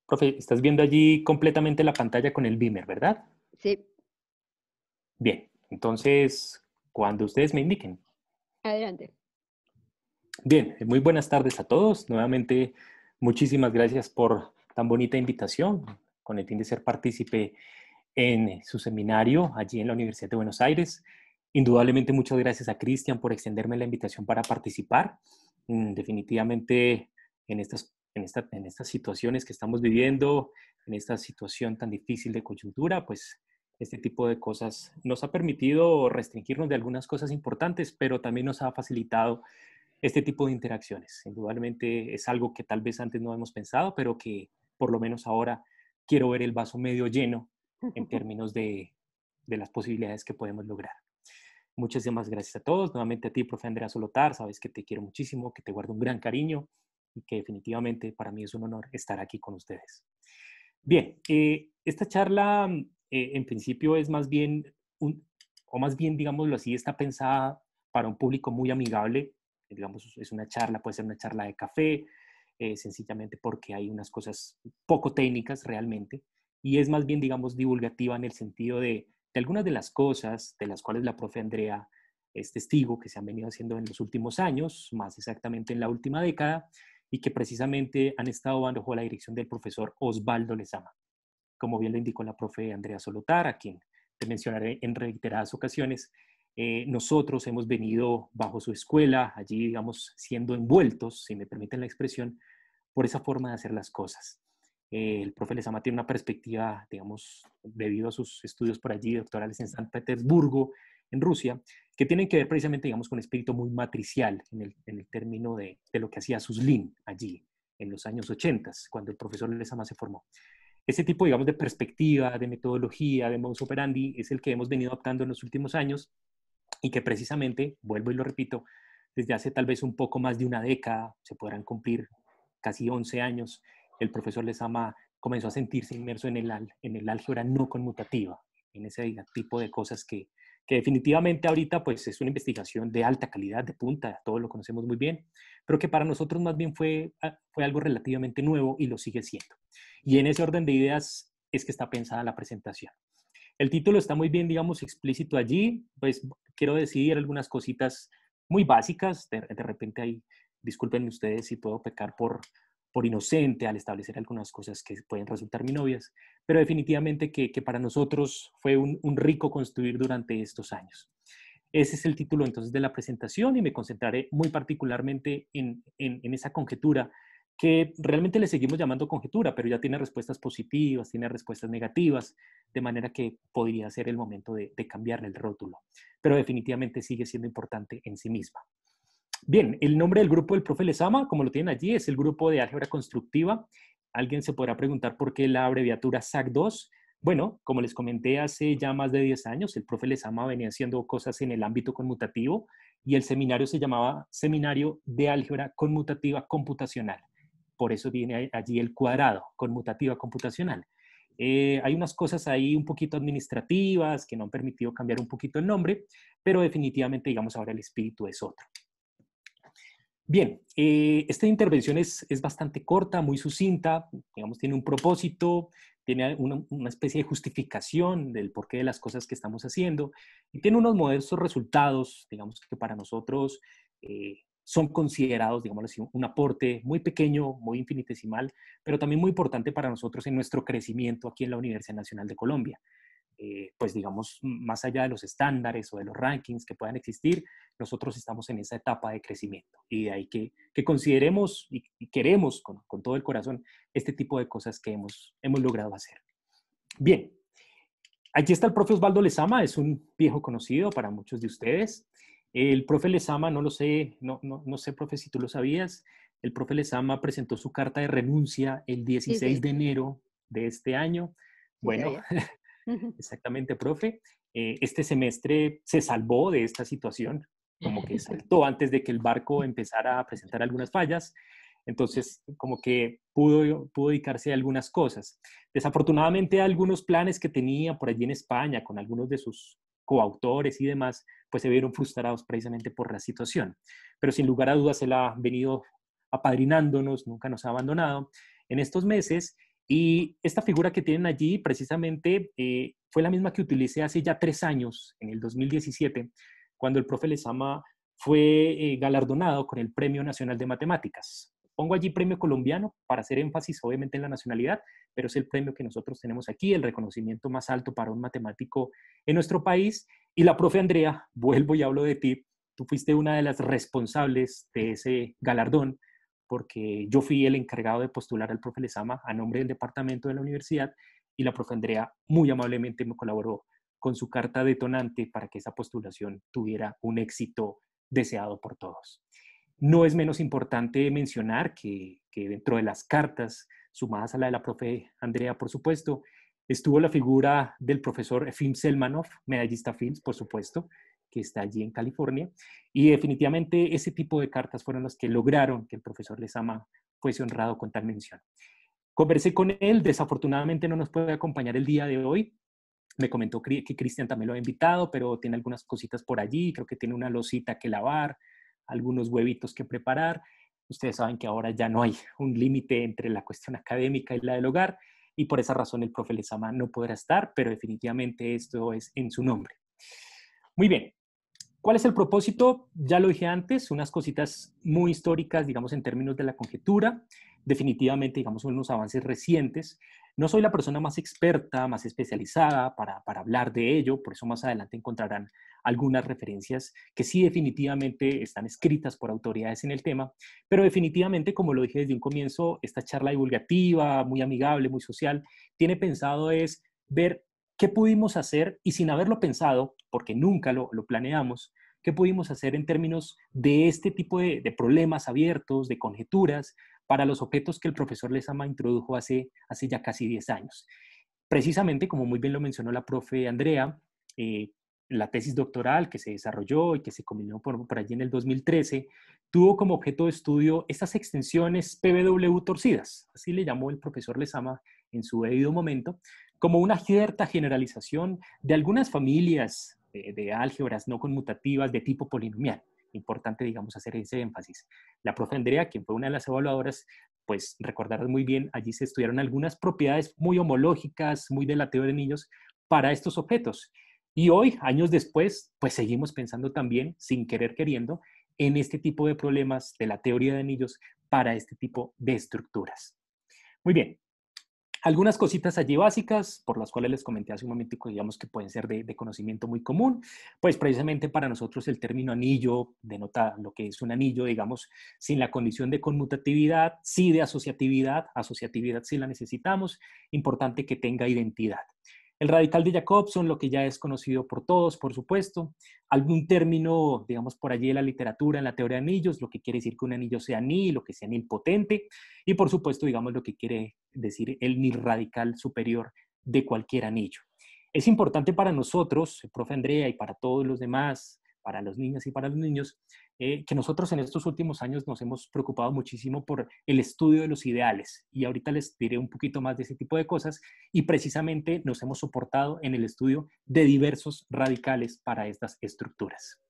Profe, estás viendo allí completamente la pantalla con el Beamer, ¿verdad? Sí, Bien, entonces, cuando ustedes me indiquen. adelante. Bien, muy buenas tardes a todos. Nuevamente, muchísimas gracias por tan bonita invitación con el fin de ser partícipe en su seminario allí en la Universidad de Buenos Aires. Indudablemente, muchas gracias a Cristian por extenderme la invitación para participar. Definitivamente, en estas situaciones que estamos viviendo, en esta situación tan difícil de coyuntura, pues este tipo de cosas nos ha permitido restringirnos de algunas cosas importantes, pero también nos ha facilitado este tipo de interacciones. Indudablemente es algo que tal vez antes no hemos pensado, pero que por lo menos ahora quiero ver el vaso medio lleno en términos de las posibilidades que podemos lograr. Muchísimas gracias a todos. Nuevamente a ti, profe Andrea Solotar. Sabes que te quiero muchísimo, que te guardo un gran cariño y que definitivamente para mí es un honor estar aquí con ustedes. Bien, esta charla en principio es más bien, o más bien, digámoslo así, está pensada para un público muy amigable. Digamos, es una charla, puede ser una charla de café, sencillamente porque hay unas cosas poco técnicas realmente, y es más bien, digamos, divulgativa en el sentido de algunas de las cosas de las cuales la profe Andrea es testigo que se han venido haciendo en los últimos años, más exactamente en la última década, y que precisamente han estado bajo la dirección del profesor Osvaldo Lezama. Como bien lo indicó la profe Andrea Solotar, a quien te mencionaré en reiteradas ocasiones, nosotros hemos venido bajo su escuela, allí, digamos, siendo envueltos, si me permiten la expresión, por esa forma de hacer las cosas. El profe Lezama tiene una perspectiva, digamos, debido a sus estudios por allí, doctorales en San Petersburgo, en Rusia, que tienen que ver precisamente, digamos, con un espíritu muy matricial en el término de lo que hacía Suslin allí en los años 80, cuando el profesor Lezama se formó. Ese tipo, digamos, de perspectiva, de metodología, de modus operandi, es el que hemos venido adoptando en los últimos años y que precisamente, vuelvo y lo repito, desde hace tal vez un poco más de una década, se podrán cumplir casi 11 años, el profesor Lezama comenzó a sentirse inmerso en el álgebra no conmutativa, en ese tipo de cosas que definitivamente ahorita pues es una investigación de alta calidad, de punta, todos lo conocemos muy bien, pero que para nosotros más bien fue algo relativamente nuevo y lo sigue siendo. Y en ese orden de ideas es que está pensada la presentación. El título está muy bien, digamos, explícito allí, pues quiero decir algunas cositas muy básicas, de repente ahí, disculpen ustedes si puedo pecar por inocente al establecer algunas cosas que pueden resultar mi novias, pero definitivamente que para nosotros fue un rico construir durante estos años. Ese es el título entonces de la presentación y me concentraré muy particularmente en esa conjetura que realmente le seguimos llamando conjetura, pero ya tiene respuestas positivas, tiene respuestas negativas, de manera que podría ser el momento de cambiarle el rótulo, pero definitivamente sigue siendo importante en sí misma. Bien, el nombre del grupo del profe Lezama, como lo tienen allí, es el grupo de álgebra constructiva. Alguien se podrá preguntar por qué la abreviatura SAC2. Bueno, como les comenté hace ya más de 10 años, el profe Lezama venía haciendo cosas en el ámbito conmutativo y el seminario se llamaba Seminario de Álgebra Conmutativa Computacional. Por eso viene allí el cuadrado, conmutativa computacional. Hay unas cosas ahí un poquito administrativas que no han permitido cambiar un poquito el nombre, pero definitivamente, digamos, ahora el espíritu es otro. Bien, esta intervención es bastante corta, muy sucinta, digamos, tiene un propósito, tiene una especie de justificación del porqué de las cosas que estamos haciendo y tiene unos modestos resultados, digamos, que para nosotros son considerados, digamos así, un aporte muy pequeño, muy infinitesimal, pero también muy importante para nosotros en nuestro crecimiento aquí en la Universidad Nacional de Colombia. Pues digamos, más allá de los estándares o de los rankings que puedan existir, nosotros estamos en esa etapa de crecimiento y de ahí que consideremos y queremos con todo el corazón este tipo de cosas que hemos logrado hacer. Bien, aquí está el profe Osvaldo Lezama, es un viejo conocido para muchos de ustedes. El profe Lezama, no lo sé, no sé, profe, si tú lo sabías, el profe Lezama presentó su carta de renuncia el Sí, 16 sí, de enero de este año. sí Bueno, sabía. exactamente, profe. Este semestre se salvó de esta situación, como que saltó antes de que el barco empezara a presentar algunas fallas, entonces como que pudo dedicarse a algunas cosas. Desafortunadamente algunos planes que tenía por allí en España con algunos de sus coautores y demás, pues se vieron frustrados precisamente por la situación. Pero sin lugar a dudas él ha venido apadrinándonos, nunca nos ha abandonado en estos meses Y esta figura que tienen allí precisamente fue la misma que utilicé hace ya 3 años, en el 2017, cuando el profe Lezama fue galardonado con el Premio Nacional de Matemáticas. Pongo allí premio colombiano para hacer énfasis obviamente en la nacionalidad, pero es el premio que nosotros tenemos aquí, el reconocimiento más alto para un matemático en nuestro país. Y la profe Andrea, vuelvo y hablo de ti, tú fuiste una de las responsables de ese galardón, porque yo fui el encargado de postular al profe Lezama a nombre del departamento de la universidad y la profe Andrea muy amablemente me colaboró con su carta detonante para que esa postulación tuviera un éxito deseado por todos. No es menos importante mencionar que dentro de las cartas, sumadas a la de la profe Andrea, por supuesto, estuvo la figura del profesor Efim Selmanov, medallista Fields, por supuesto, que está allí en California. Y definitivamente ese tipo de cartas fueron las que lograron que el profesor Lezama fuese honrado con tal mención. Conversé con él, desafortunadamente no nos puede acompañar el día de hoy. Me comentó que Cristian también lo ha invitado, pero tiene algunas cositas por allí, creo que tiene una losita que lavar, algunos huevitos que preparar. Ustedes saben que ahora ya no hay un límite entre la cuestión académica y la del hogar, y por esa razón el profe Lezama no podrá estar, pero definitivamente esto es en su nombre. Muy bien. ¿Cuál es el propósito? Ya lo dije antes, unas cositas muy históricas, digamos, en términos de la conjetura. Definitivamente, digamos, unos avances recientes. No soy la persona más experta, más especializada para hablar de ello, por eso más adelante encontrarán algunas referencias que sí definitivamente están escritas por autoridades en el tema, pero definitivamente, como lo dije desde un comienzo, esta charla divulgativa, muy amigable, muy social, tiene pensado es ver qué pudimos hacer y sin haberlo pensado, porque nunca lo planeamos, qué pudimos hacer en términos de este tipo de problemas abiertos, de conjeturas, para los objetos que el profesor Lezama introdujo hace ya casi 10 años. Precisamente, como muy bien lo mencionó la profe Andrea, la tesis doctoral que se desarrolló y que se combinó por allí en el 2013, tuvo como objeto de estudio estas extensiones PBW torcidas, así le llamó el profesor Lezama en su debido momento, como una cierta generalización de algunas familias de álgebras no conmutativas de tipo polinomial. Importante, digamos, hacer ese énfasis. La profe Andrea, quien fue una de las evaluadoras, pues recordarás muy bien, allí se estudiaron algunas propiedades muy homológicas, muy de la teoría de anillos para estos objetos. Y hoy, años después, pues seguimos pensando también, sin querer queriendo, en este tipo de problemas de la teoría de anillos para este tipo de estructuras. Muy bien, algunas cositas allí básicas, por las cuales les comenté hace un momentico, digamos que pueden ser de conocimiento muy común, pues precisamente para nosotros el término anillo denota lo que es un anillo, digamos, sin la condición de conmutatividad, sí de asociatividad sí la necesitamos, importante que tenga identidad. El radical de Jacobson, lo que ya es conocido por todos, por supuesto. Algún término, digamos, por allí en la literatura, en la teoría de anillos, lo que quiere decir que un anillo sea nil, lo que sea nilpotente. Y por supuesto, digamos, lo que quiere decir el nil radical superior de cualquier anillo. Es importante para nosotros, el profe Andrea, y para todos los demás, para los niños y para los niños, que nosotros en estos últimos años nos hemos preocupado muchísimo por el estudio de los ideales. Y ahorita les diré un poquito más de ese tipo de cosas. Y precisamente nos hemos soportado en el estudio de diversos radicales para estas estructuras.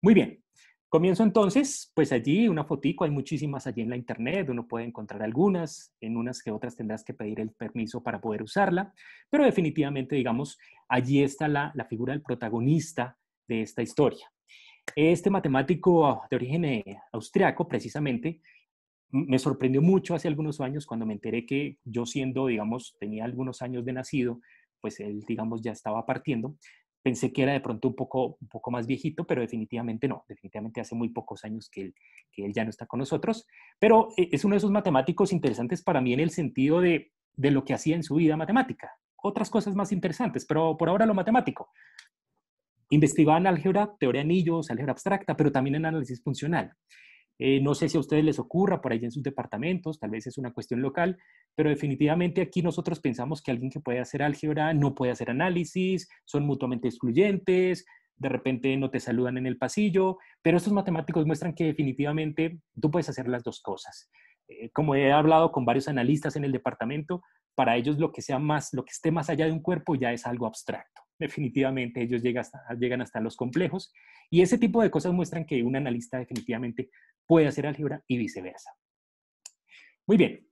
Muy bien. Comienzo entonces, pues allí una fotico, hay muchísimas allí en la internet, uno puede encontrar algunas, en unas que otras tendrás que pedir el permiso para poder usarla, pero definitivamente, digamos, allí está la figura del protagonista de esta historia. Este matemático de origen austriaco, precisamente, me sorprendió mucho hace algunos años cuando me enteré que yo siendo, digamos, tenía algunos años de nacido, pues él, digamos, ya estaba partiendo. Pensé que era de pronto un poco más viejito, pero definitivamente no. Definitivamente hace muy pocos años que él ya no está con nosotros. Pero es uno de esos matemáticos interesantes para mí en el sentido de lo que hacía en su vida matemática. Otras cosas más interesantes, pero por ahora lo matemático. Investigaba en álgebra, teoría de anillos, álgebra abstracta, pero también en análisis funcional. No sé si a ustedes les ocurra por ahí en sus departamentos, tal vez es una cuestión local, pero definitivamente aquí nosotros pensamos que alguien que puede hacer álgebra no puede hacer análisis, son mutuamente excluyentes, de repente no te saludan en el pasillo, pero estos matemáticos muestran que definitivamente tú puedes hacer las dos cosas. Como he hablado con varios analistas en el departamento, para ellos lo que sea más, lo que esté más allá de un cuerpo ya es algo abstracto. Definitivamente ellos llegan hasta los complejos y ese tipo de cosas muestran que un analista definitivamente puede hacer álgebra y viceversa. Muy bien.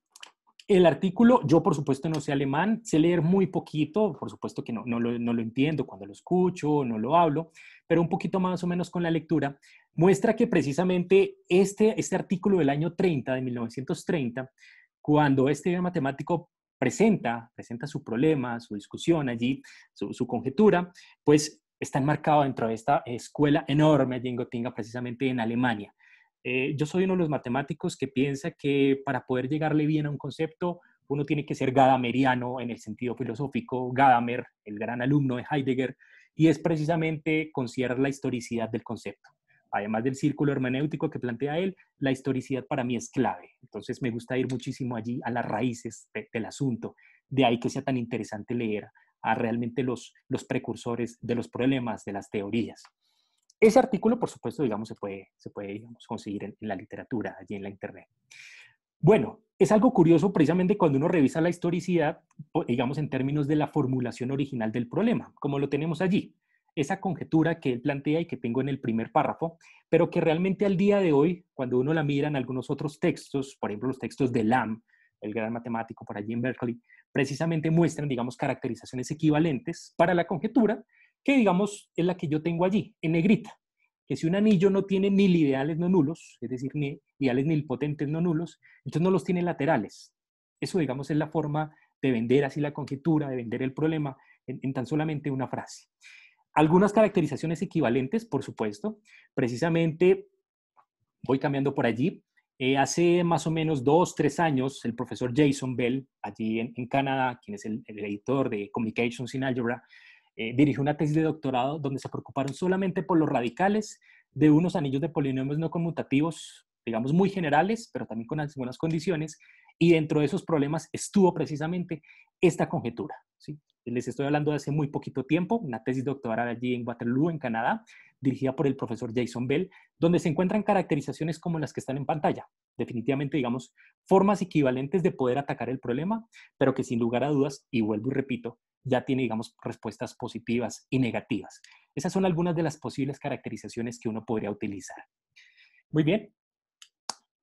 El artículo, yo por supuesto no sé alemán, sé leer muy poquito, por supuesto que no lo entiendo cuando lo escucho, no lo hablo, pero un poquito más o menos con la lectura, muestra que precisamente este artículo del año 30, de 1930, cuando este matemático presenta su problema, su discusión allí, su conjetura, pues está enmarcado dentro de esta escuela enorme allí en Gotinga, precisamente en Alemania. Yo soy uno de los matemáticos que piensa que para poder llegarle bien a un concepto, uno tiene que ser gadameriano en el sentido filosófico. Gadamer, el gran alumno de Heidegger, y es precisamente considerar la historicidad del concepto. Además del círculo hermenéutico que plantea él, la historicidad para mí es clave. Entonces me gusta ir muchísimo allí a las raíces del asunto. De ahí que sea tan interesante leer a realmente los precursores de los problemas, de las teorías. Ese artículo, por supuesto, digamos, se puede digamos, conseguir en la literatura, allí en la internet. Bueno, es algo curioso precisamente cuando uno revisa la historicidad, digamos, en términos de la formulación original del problema, como lo tenemos allí. Esa conjetura que él plantea y que tengo en el primer párrafo, pero que realmente al día de hoy, cuando uno la mira en algunos otros textos, por ejemplo, los textos de Lamb, el gran matemático por allí en Berkeley, precisamente muestran, digamos, caracterizaciones equivalentes para la conjetura, que digamos es la que yo tengo allí, en negrita, que si un anillo no tiene nilideales no nulos, es decir, ni ideales nilpotentes no nulos, entonces no los tiene laterales. Eso, digamos, es la forma de vender así la conjetura, de vender el problema en tan solamente una frase. Algunas caracterizaciones equivalentes, por supuesto, precisamente voy cambiando por allí. Hace más o menos 2, 3 años, el profesor Jason Bell, allí en Canadá, quien es el editor de Communications in Algebra, dirigió una tesis de doctorado donde se preocuparon solamente por los radicales de unos anillos de polinomios no conmutativos, digamos, muy generales, pero también con algunas condiciones, y dentro de esos problemas estuvo precisamente esta conjetura. ¿Sí? Les estoy hablando de hace muy poquito tiempo, una tesis doctoral allí en Waterloo, en Canadá, dirigida por el profesor Jason Bell, donde se encuentran caracterizaciones como las que están en pantalla. Definitivamente, digamos, formas equivalentes de poder atacar el problema, pero que sin lugar a dudas, y vuelvo y repito, ya tiene, digamos, respuestas positivas y negativas. Esas son algunas de las posibles caracterizaciones que uno podría utilizar. Muy bien.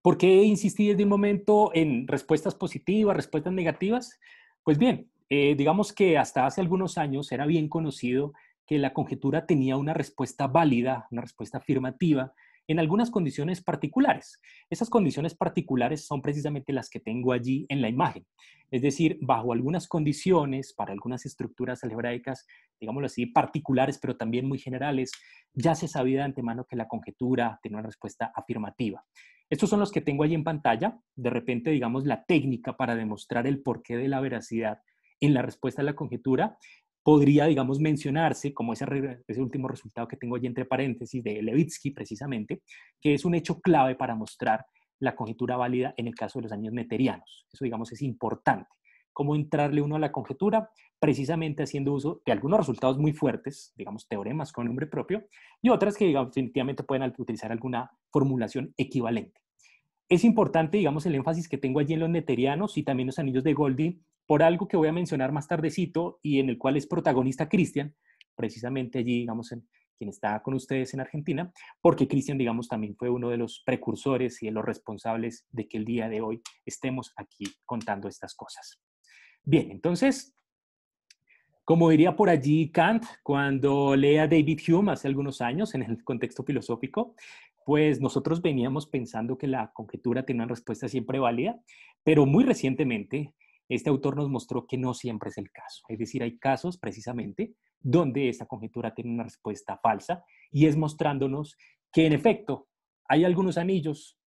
¿Por qué insistí desde un momento en respuestas positivas, respuestas negativas? Pues bien, digamos que hasta hace algunos años era bien conocido que la conjetura tenía una respuesta válida, una respuesta afirmativa, en algunas condiciones particulares. Esas condiciones particulares son precisamente las que tengo allí en la imagen. Es decir, bajo algunas condiciones, para algunas estructuras algebraicas, digámoslo así, particulares, pero también muy generales, ya se sabía de antemano que la conjetura tenía una respuesta afirmativa. Estos son los que tengo allí en pantalla. De repente, digamos, la técnica para demostrar el porqué de la veracidad en la respuesta a la conjetura podría, digamos, mencionarse como ese último resultado que tengo allí entre paréntesis de Levitsky, precisamente, que es un hecho clave para mostrar la conjetura válida en el caso de los anillos neterianos. Eso, digamos, es importante. ¿Cómo entrarle uno a la conjetura? Precisamente haciendo uso de algunos resultados muy fuertes, digamos, teoremas con nombre propio, y otras que, digamos, definitivamente pueden utilizar alguna formulación equivalente. Es importante, digamos, el énfasis que tengo allí en los neterianos y también los anillos de Goldie, por algo que voy a mencionar más tardecito y en el cual es protagonista Christian, precisamente allí, digamos, quien está con ustedes en Argentina, porque Christian, digamos, también fue uno de los precursores y de los responsables de que el día de hoy estemos aquí contando estas cosas. Bien, entonces, como diría por allí Kant, cuando lee a David Hume hace algunos años en el contexto filosófico, pues nosotros veníamos pensando que la conjetura tenía una respuesta siempre válida, pero muy recientemente este autor nos mostró que no siempre es el caso. Es decir, hay casos precisamente donde esta conjetura tiene una respuesta falsa y es mostrándonos que en efecto hay algunos anillos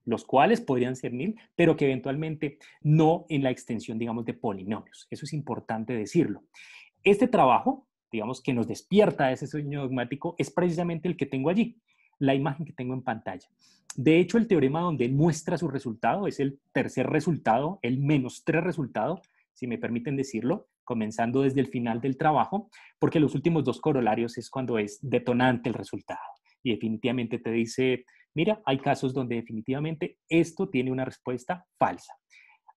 los cuales podrían ser 1000, pero que eventualmente no en la extensión, digamos, de polinomios. Eso es importante decirlo. Este trabajo, digamos, que nos despierta ese sueño dogmático, es precisamente el que tengo allí, la imagen que tengo en pantalla. De hecho, el teorema donde él muestra su resultado es el tercer resultado, el -3 resultado, si me permiten decirlo, comenzando desde el final del trabajo, porque los últimos dos corolarios es cuando es detonante el resultado. Y definitivamente te dice, mira, hay casos donde definitivamente esto tiene una respuesta falsa.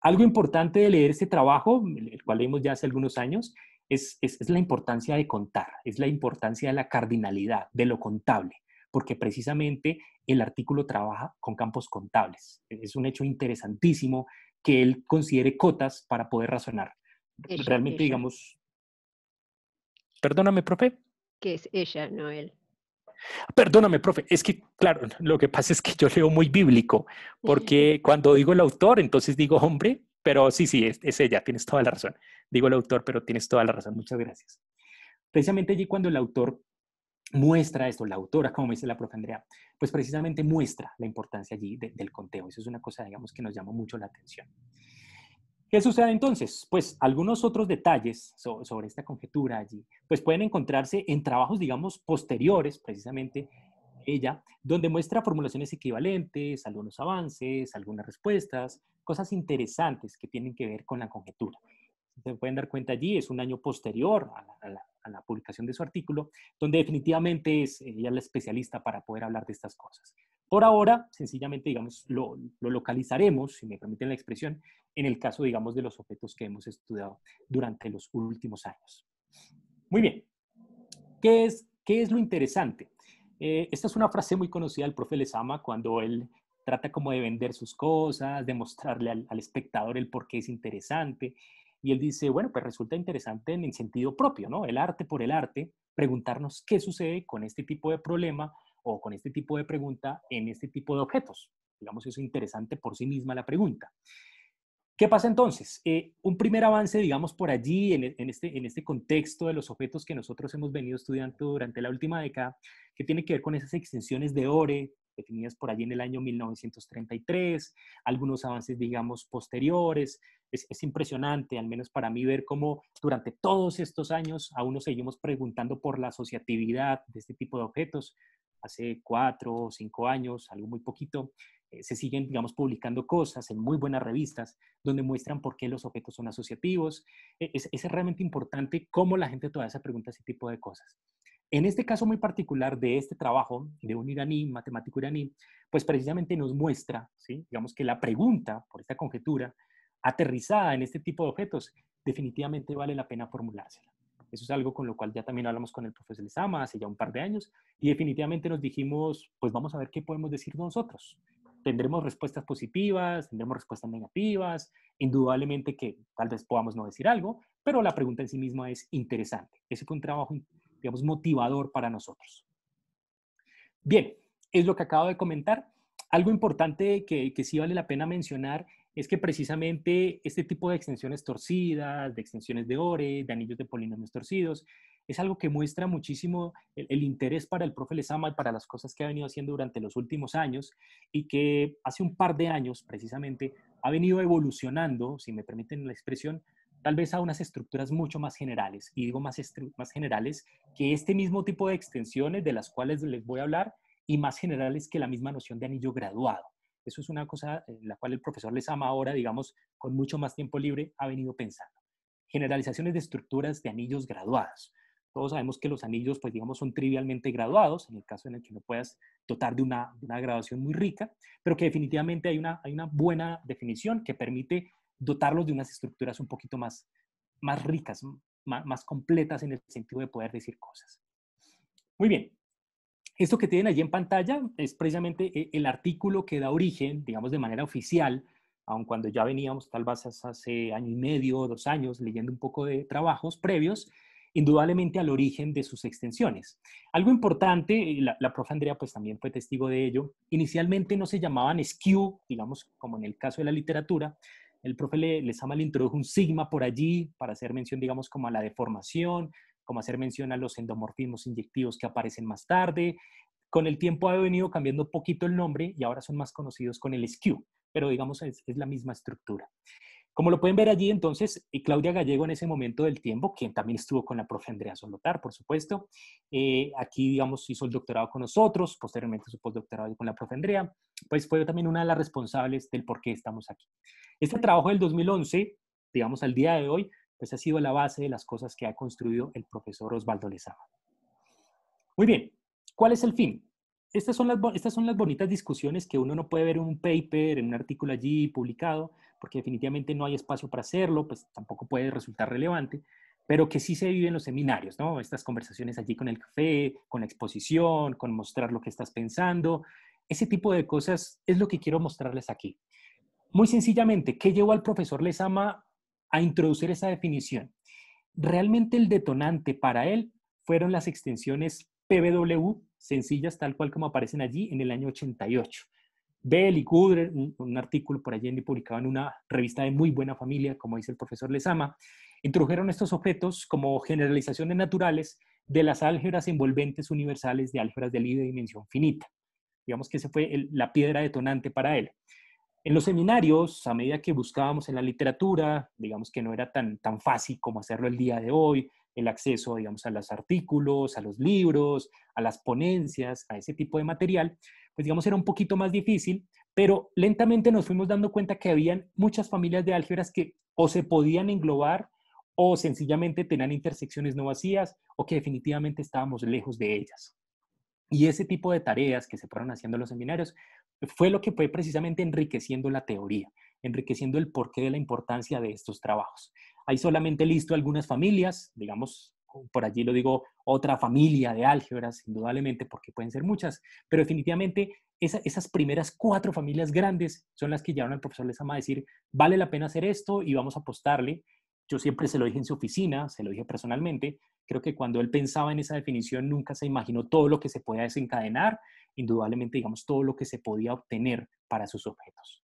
Algo importante de leer este trabajo, el cual leímos ya hace algunos años, es la importancia de contar, es la importancia de la cardinalidad, de lo contable, porque precisamente el artículo trabaja con campos contables. Es un hecho interesantísimo que él considere cotas para poder razonar. Realmente, Ella, digamos, perdóname, profe. que es ella, no él. Perdóname, profe, es que, claro, lo que pasa es que yo leo muy bíblico, porque cuando digo el autor, entonces digo hombre, pero sí, sí, es ella, tienes toda la razón. Digo el autor, pero tienes toda la razón, muchas gracias. Precisamente allí cuando el autor muestra esto, la autora, como me dice la profe Andrea, pues precisamente muestra la importancia allí del conteo. Eso es una cosa, digamos, que nos llama mucho la atención. ¿Qué sucede entonces? Pues algunos otros detalles sobre esta conjetura allí, pues pueden encontrarse en trabajos, digamos, posteriores, precisamente ella, donde muestra formulaciones equivalentes, algunos avances, algunas respuestas, cosas interesantes que tienen que ver con la conjetura. Se pueden dar cuenta allí, es un año posterior a la publicación de su artículo, donde definitivamente es ella la especialista para poder hablar de estas cosas. Por ahora, sencillamente, digamos, lo localizaremos, si me permiten la expresión, en el caso, digamos, de los objetos que hemos estudiado durante los últimos años. Muy bien, qué es lo interesante? Esta es una frase muy conocida del profe Lezama cuando él trata como de vender sus cosas, de mostrarle al espectador el por qué es interesante. Y él dice, bueno, pues resulta interesante en el sentido propio, ¿no? El arte por el arte, preguntarnos qué sucede con este tipo de problema o con este tipo de pregunta en este tipo de objetos. Digamos, eso es interesante por sí misma la pregunta. ¿Qué pasa entonces? Un primer avance, digamos, por allí, en este contexto de los objetos que nosotros hemos venido estudiando durante la última década, que tiene que ver con esas extensiones de ORE, definidas por allí en el año 1933, algunos avances, digamos, posteriores. Es impresionante, al menos para mí, ver cómo durante todos estos años aún nos seguimos preguntando por la asociatividad de este tipo de objetos. Hace 4 o 5 años, algo muy poquito, se siguen, digamos, publicando cosas en muy buenas revistas donde muestran por qué los objetos son asociativos. Es realmente importante cómo la gente todavía se pregunta ese tipo de cosas. En este caso muy particular de este trabajo de un iraní, matemático iraní, pues precisamente nos muestra, ¿sí? Digamos que la pregunta por esta conjetura aterrizada en este tipo de objetos definitivamente vale la pena formulársela. Eso es algo con lo cual ya también hablamos con el profesor Lezama hace ya un par de años y definitivamente nos dijimos, pues vamos a ver qué podemos decir nosotros. Tendremos respuestas positivas, tendremos respuestas negativas, indudablemente que tal vez podamos no decir algo, pero la pregunta en sí misma es interesante. Ese fue un trabajo, digamos, motivador para nosotros. Bien, es lo que acabo de comentar. Algo importante que sí vale la pena mencionar es que precisamente este tipo de extensiones torcidas, de extensiones de ORE, de anillos de polinomios torcidos, es algo que muestra muchísimo el interés para el profe Lezama y para las cosas que ha venido haciendo durante los últimos años y que hace un par de años precisamente ha venido evolucionando, si me permiten la expresión, tal vez a unas estructuras mucho más generales. Y digo más generales que este mismo tipo de extensiones de las cuales les voy a hablar y más generales que la misma noción de anillo graduado. Eso es una cosa en la cual el profesor Lezama ahora, digamos, con mucho más tiempo libre, ha venido pensando. Generalizaciones de estructuras de anillos graduados. Todos sabemos que los anillos, pues digamos, son trivialmente graduados, en el caso en el que no puedas dotar de una graduación muy rica, pero que definitivamente hay una buena definición que permite dotarlos de unas estructuras un poquito más ricas, más completas en el sentido de poder decir cosas. Muy bien, esto que tienen allí en pantalla es precisamente el artículo que da origen, digamos, de manera oficial, aun cuando ya veníamos tal vez hace año y medio, 2 años, leyendo un poco de trabajos previos, indudablemente al origen de sus extensiones. Algo importante, la profe Andrea pues también fue testigo de ello, inicialmente no se llamaban skew, digamos, como en el caso de la literatura, el profe Lezama le introdujo un sigma por allí para hacer mención, digamos, como a la deformación, como hacer mención a los endomorfismos inyectivos que aparecen más tarde. Con el tiempo ha venido cambiando un poquito el nombre y ahora son más conocidos con el skew, pero digamos es la misma estructura. Como lo pueden ver allí, entonces, Claudia Gallego en ese momento del tiempo, quien también estuvo con la profe Andrea Solotar, por supuesto, aquí, digamos, hizo el doctorado con nosotros, posteriormente su postdoctorado con la profe Andrea, pues fue también una de las responsables del por qué estamos aquí. Este trabajo del 2011, digamos, al día de hoy, pues ha sido la base de las cosas que ha construido el profesor Osvaldo Lezama. Muy bien, ¿cuál es el fin? Estas son las bonitas discusiones que uno no puede ver en un paper, en un artículo allí publicado, porque definitivamente no hay espacio para hacerlo, pues tampoco puede resultar relevante, pero que sí se vive en los seminarios, ¿no? Estas conversaciones allí con el café, con la exposición, con mostrar lo que estás pensando, ese tipo de cosas es lo que quiero mostrarles aquí. Muy sencillamente, ¿qué llevó al profesor Lezama a introducir esa definición? Realmente el detonante para él fueron las extensiones PBW, sencillas tal cual como aparecen allí en el año 88. Bell y Goodrer, un artículo por allí publicado en una revista de muy buena familia, como dice el profesor Lezama, introdujeron estos objetos como generalizaciones naturales de las álgebras envolventes universales de álgebras de Lie de dimensión finita. Digamos que esa fue la piedra detonante para él. En los seminarios, a medida que buscábamos en la literatura, digamos que no era tan fácil como hacerlo el día de hoy, el acceso, digamos, a los artículos, a los libros, a las ponencias, a ese tipo de material, pues digamos era un poquito más difícil, pero lentamente nos fuimos dando cuenta que habían muchas familias de álgebras que o se podían englobar o sencillamente tenían intersecciones no vacías o que definitivamente estábamos lejos de ellas. Y ese tipo de tareas que se fueron haciendo en los seminarios fue lo que fue precisamente enriqueciendo la teoría, enriqueciendo el porqué de la importancia de estos trabajos. Hay solamente listo algunas familias, digamos, por allí lo digo, otra familia de álgebras, indudablemente, porque pueden ser muchas, pero definitivamente esas primeras 4 familias grandes son las que llevaron al profesor Lezama a decir, vale la pena hacer esto y vamos a apostarle. Yo siempre se lo dije en su oficina, se lo dije personalmente. Creo que cuando él pensaba en esa definición nunca se imaginó todo lo que se podía desencadenar, indudablemente, digamos, todo lo que se podía obtener para sus objetos.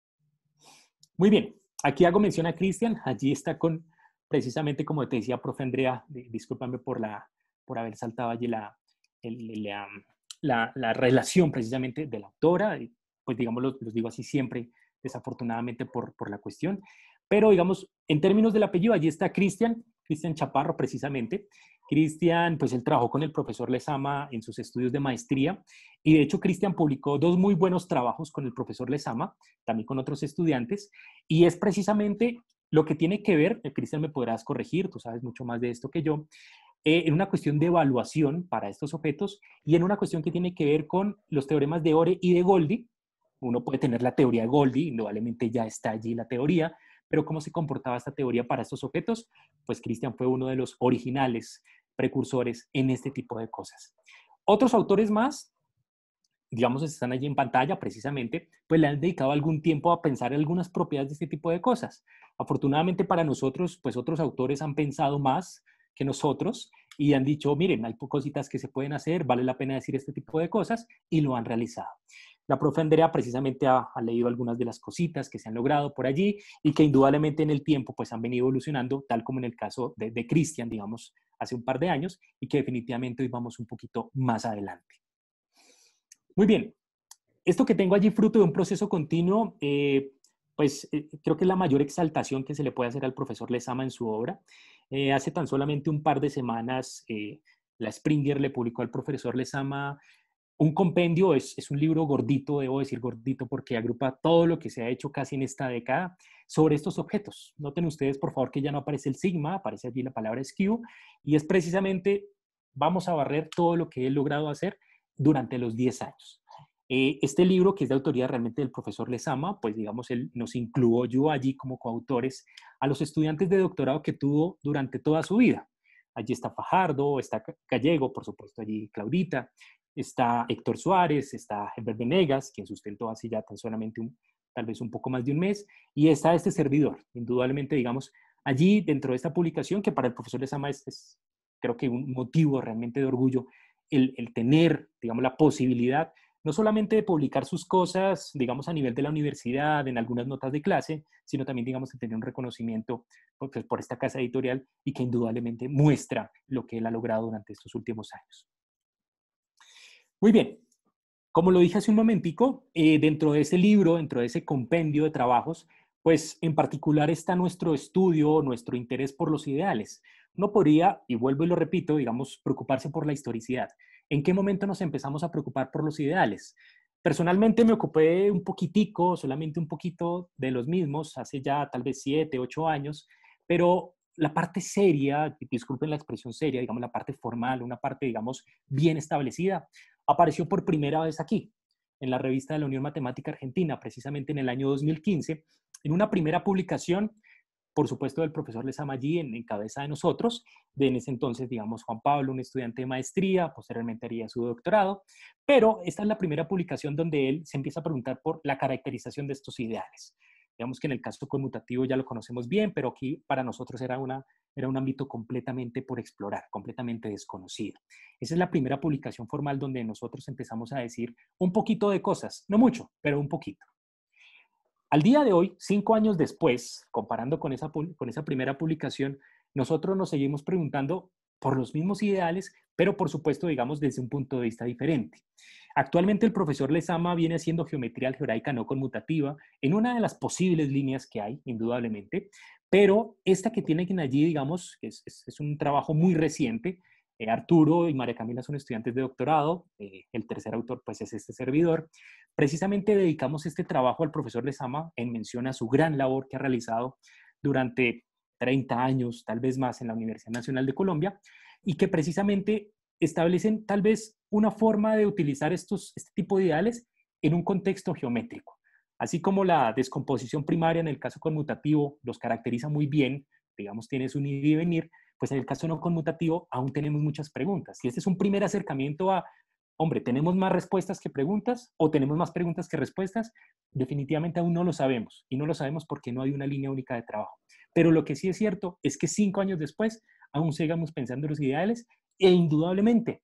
Muy bien, aquí hago mención a Cristian, allí está con, precisamente como te decía, profe Andrea, discúlpame por haber saltado allí la relación precisamente de la autora, pues digamos, los digo así siempre, desafortunadamente por la cuestión, pero digamos, en términos del apellido, allí está Cristian Chaparro precisamente. Cristian, pues él trabajó con el profesor Lezama en sus estudios de maestría y de hecho Cristian publicó 2 muy buenos trabajos con el profesor Lezama, también con otros estudiantes, y es precisamente lo que tiene que ver, Cristian me podrás corregir, tú sabes mucho más de esto que yo, en una cuestión de evaluación para estos objetos y en una cuestión que tiene que ver con los teoremas de Ore y de Goldie. Uno puede tener la teoría de Goldie, indudablemente ya está allí la teoría, pero cómo se comportaba esta teoría para estos objetos, pues Cristian fue uno de los originales precursores en este tipo de cosas. Otros autores más, digamos, están allí en pantalla precisamente, pues le han dedicado algún tiempo a pensar en algunas propiedades de este tipo de cosas. Afortunadamente para nosotros, pues otros autores han pensado más que nosotros y han dicho, miren, hay cositas que se pueden hacer, vale la pena decir este tipo de cosas y lo han realizado. La profe Andrea precisamente ha leído algunas de las cositas que se han logrado por allí y que indudablemente en el tiempo pues han venido evolucionando, tal como en el caso de Cristian, digamos, hace un par de años y que definitivamente hoy vamos un poquito más adelante. Muy bien, esto que tengo allí fruto de un proceso continuo, creo que es la mayor exaltación que se le puede hacer al profesor Lezama en su obra. Hace tan solamente un par de semanas, la Springer le publicó al profesor Lezama un compendio, es un libro gordito, debo decir gordito, porque agrupa todo lo que se ha hecho casi en esta década sobre estos objetos. Noten ustedes, por favor, que ya no aparece el sigma, aparece allí la palabra skew, y es precisamente, vamos a barrer todo lo que he logrado hacer durante los 10 años. Este libro, que es de autoría realmente del profesor Lezama, pues digamos, él nos incluyó allí como coautores a los estudiantes de doctorado que tuvo durante toda su vida. Allí está Fajardo, está Gallego, por supuesto, allí Claudita, está Héctor Suárez, está Herbert Venegas, quien sustentó así ya tan solamente tal vez un poco más de un mes, y está este servidor, indudablemente, digamos, allí dentro de esta publicación, que para el profesor Lezama es creo que un motivo realmente de orgullo, el tener, digamos, la posibilidad no solamente de publicar sus cosas, digamos, a nivel de la universidad, en algunas notas de clase, sino también, digamos, de tener un reconocimiento pues, por esta casa editorial y que indudablemente muestra lo que él ha logrado durante estos últimos años. Muy bien, como lo dije hace un momentico, dentro de ese libro, dentro de ese compendio de trabajos, pues en particular está nuestro estudio, nuestro interés por los ideales. No podría, y vuelvo y lo repito, digamos, preocuparse por la historicidad. ¿En qué momento nos empezamos a preocupar por los ideales? Personalmente me ocupé un poquitico, solamente un poquito de los mismos, hace ya tal vez 7, 8 años, pero la parte seria, disculpen la expresión seria, digamos la parte formal, una parte, digamos, bien establecida, apareció por primera vez aquí, en la revista de la Unión Matemática Argentina, precisamente en el año 2015, en una primera publicación, por supuesto, del profesor Lezama allí en cabeza de nosotros, de en ese entonces, digamos, Juan Pablo, un estudiante de maestría, posteriormente haría su doctorado, pero esta es la primera publicación donde él se empieza a preguntar por la caracterización de estos ideales. Digamos que en el caso conmutativo ya lo conocemos bien, pero aquí para nosotros era un ámbito completamente por explorar, completamente desconocido. Esa es la primera publicación formal donde nosotros empezamos a decir un poquito de cosas, no mucho, pero un poquito. Al día de hoy, 5 años después, comparando con esa primera publicación, nosotros nos seguimos preguntando por los mismos ideales, pero por supuesto, digamos, desde un punto de vista diferente. Actualmente el profesor Lezama viene haciendo geometría algebraica no conmutativa en una de las posibles líneas que hay, indudablemente, pero esta que tienen allí, digamos, es un trabajo muy reciente. Arturo y María Camila son estudiantes de doctorado, el tercer autor pues es este servidor. Precisamente dedicamos este trabajo al profesor Lezama en mención a su gran labor que ha realizado durante 30 años, tal vez más, en la Universidad Nacional de Colombia, y que precisamente establecen tal vez una forma de utilizar este tipo de ideales en un contexto geométrico. Así como la descomposición primaria en el caso conmutativo los caracteriza muy bien, digamos, tienes un ir y venir, pues en el caso no conmutativo aún tenemos muchas preguntas. Y este es un primer acercamiento a, hombre, ¿tenemos más respuestas que preguntas o tenemos más preguntas que respuestas? Definitivamente aún no lo sabemos, y no lo sabemos porque no hay una línea única de trabajo. Pero lo que sí es cierto es que 5 años después aún sigamos pensando en los ideales, e indudablemente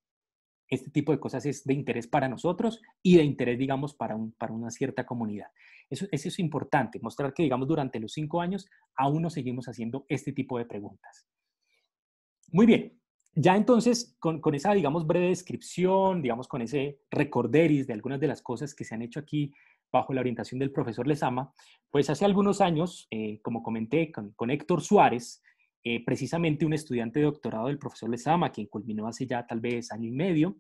este tipo de cosas es de interés para nosotros y de interés, digamos, para una cierta comunidad. Eso es importante, mostrar que, digamos, durante los 5 años aún nos seguimos haciendo este tipo de preguntas. Muy bien, ya entonces con esa, digamos, breve descripción, digamos, con ese recorderis de algunas de las cosas que se han hecho aquí bajo la orientación del profesor Lezama, pues hace algunos años, como comenté, con Héctor Suárez, precisamente un estudiante de doctorado del profesor Lezama, quien culminó hace ya tal vez año y medio,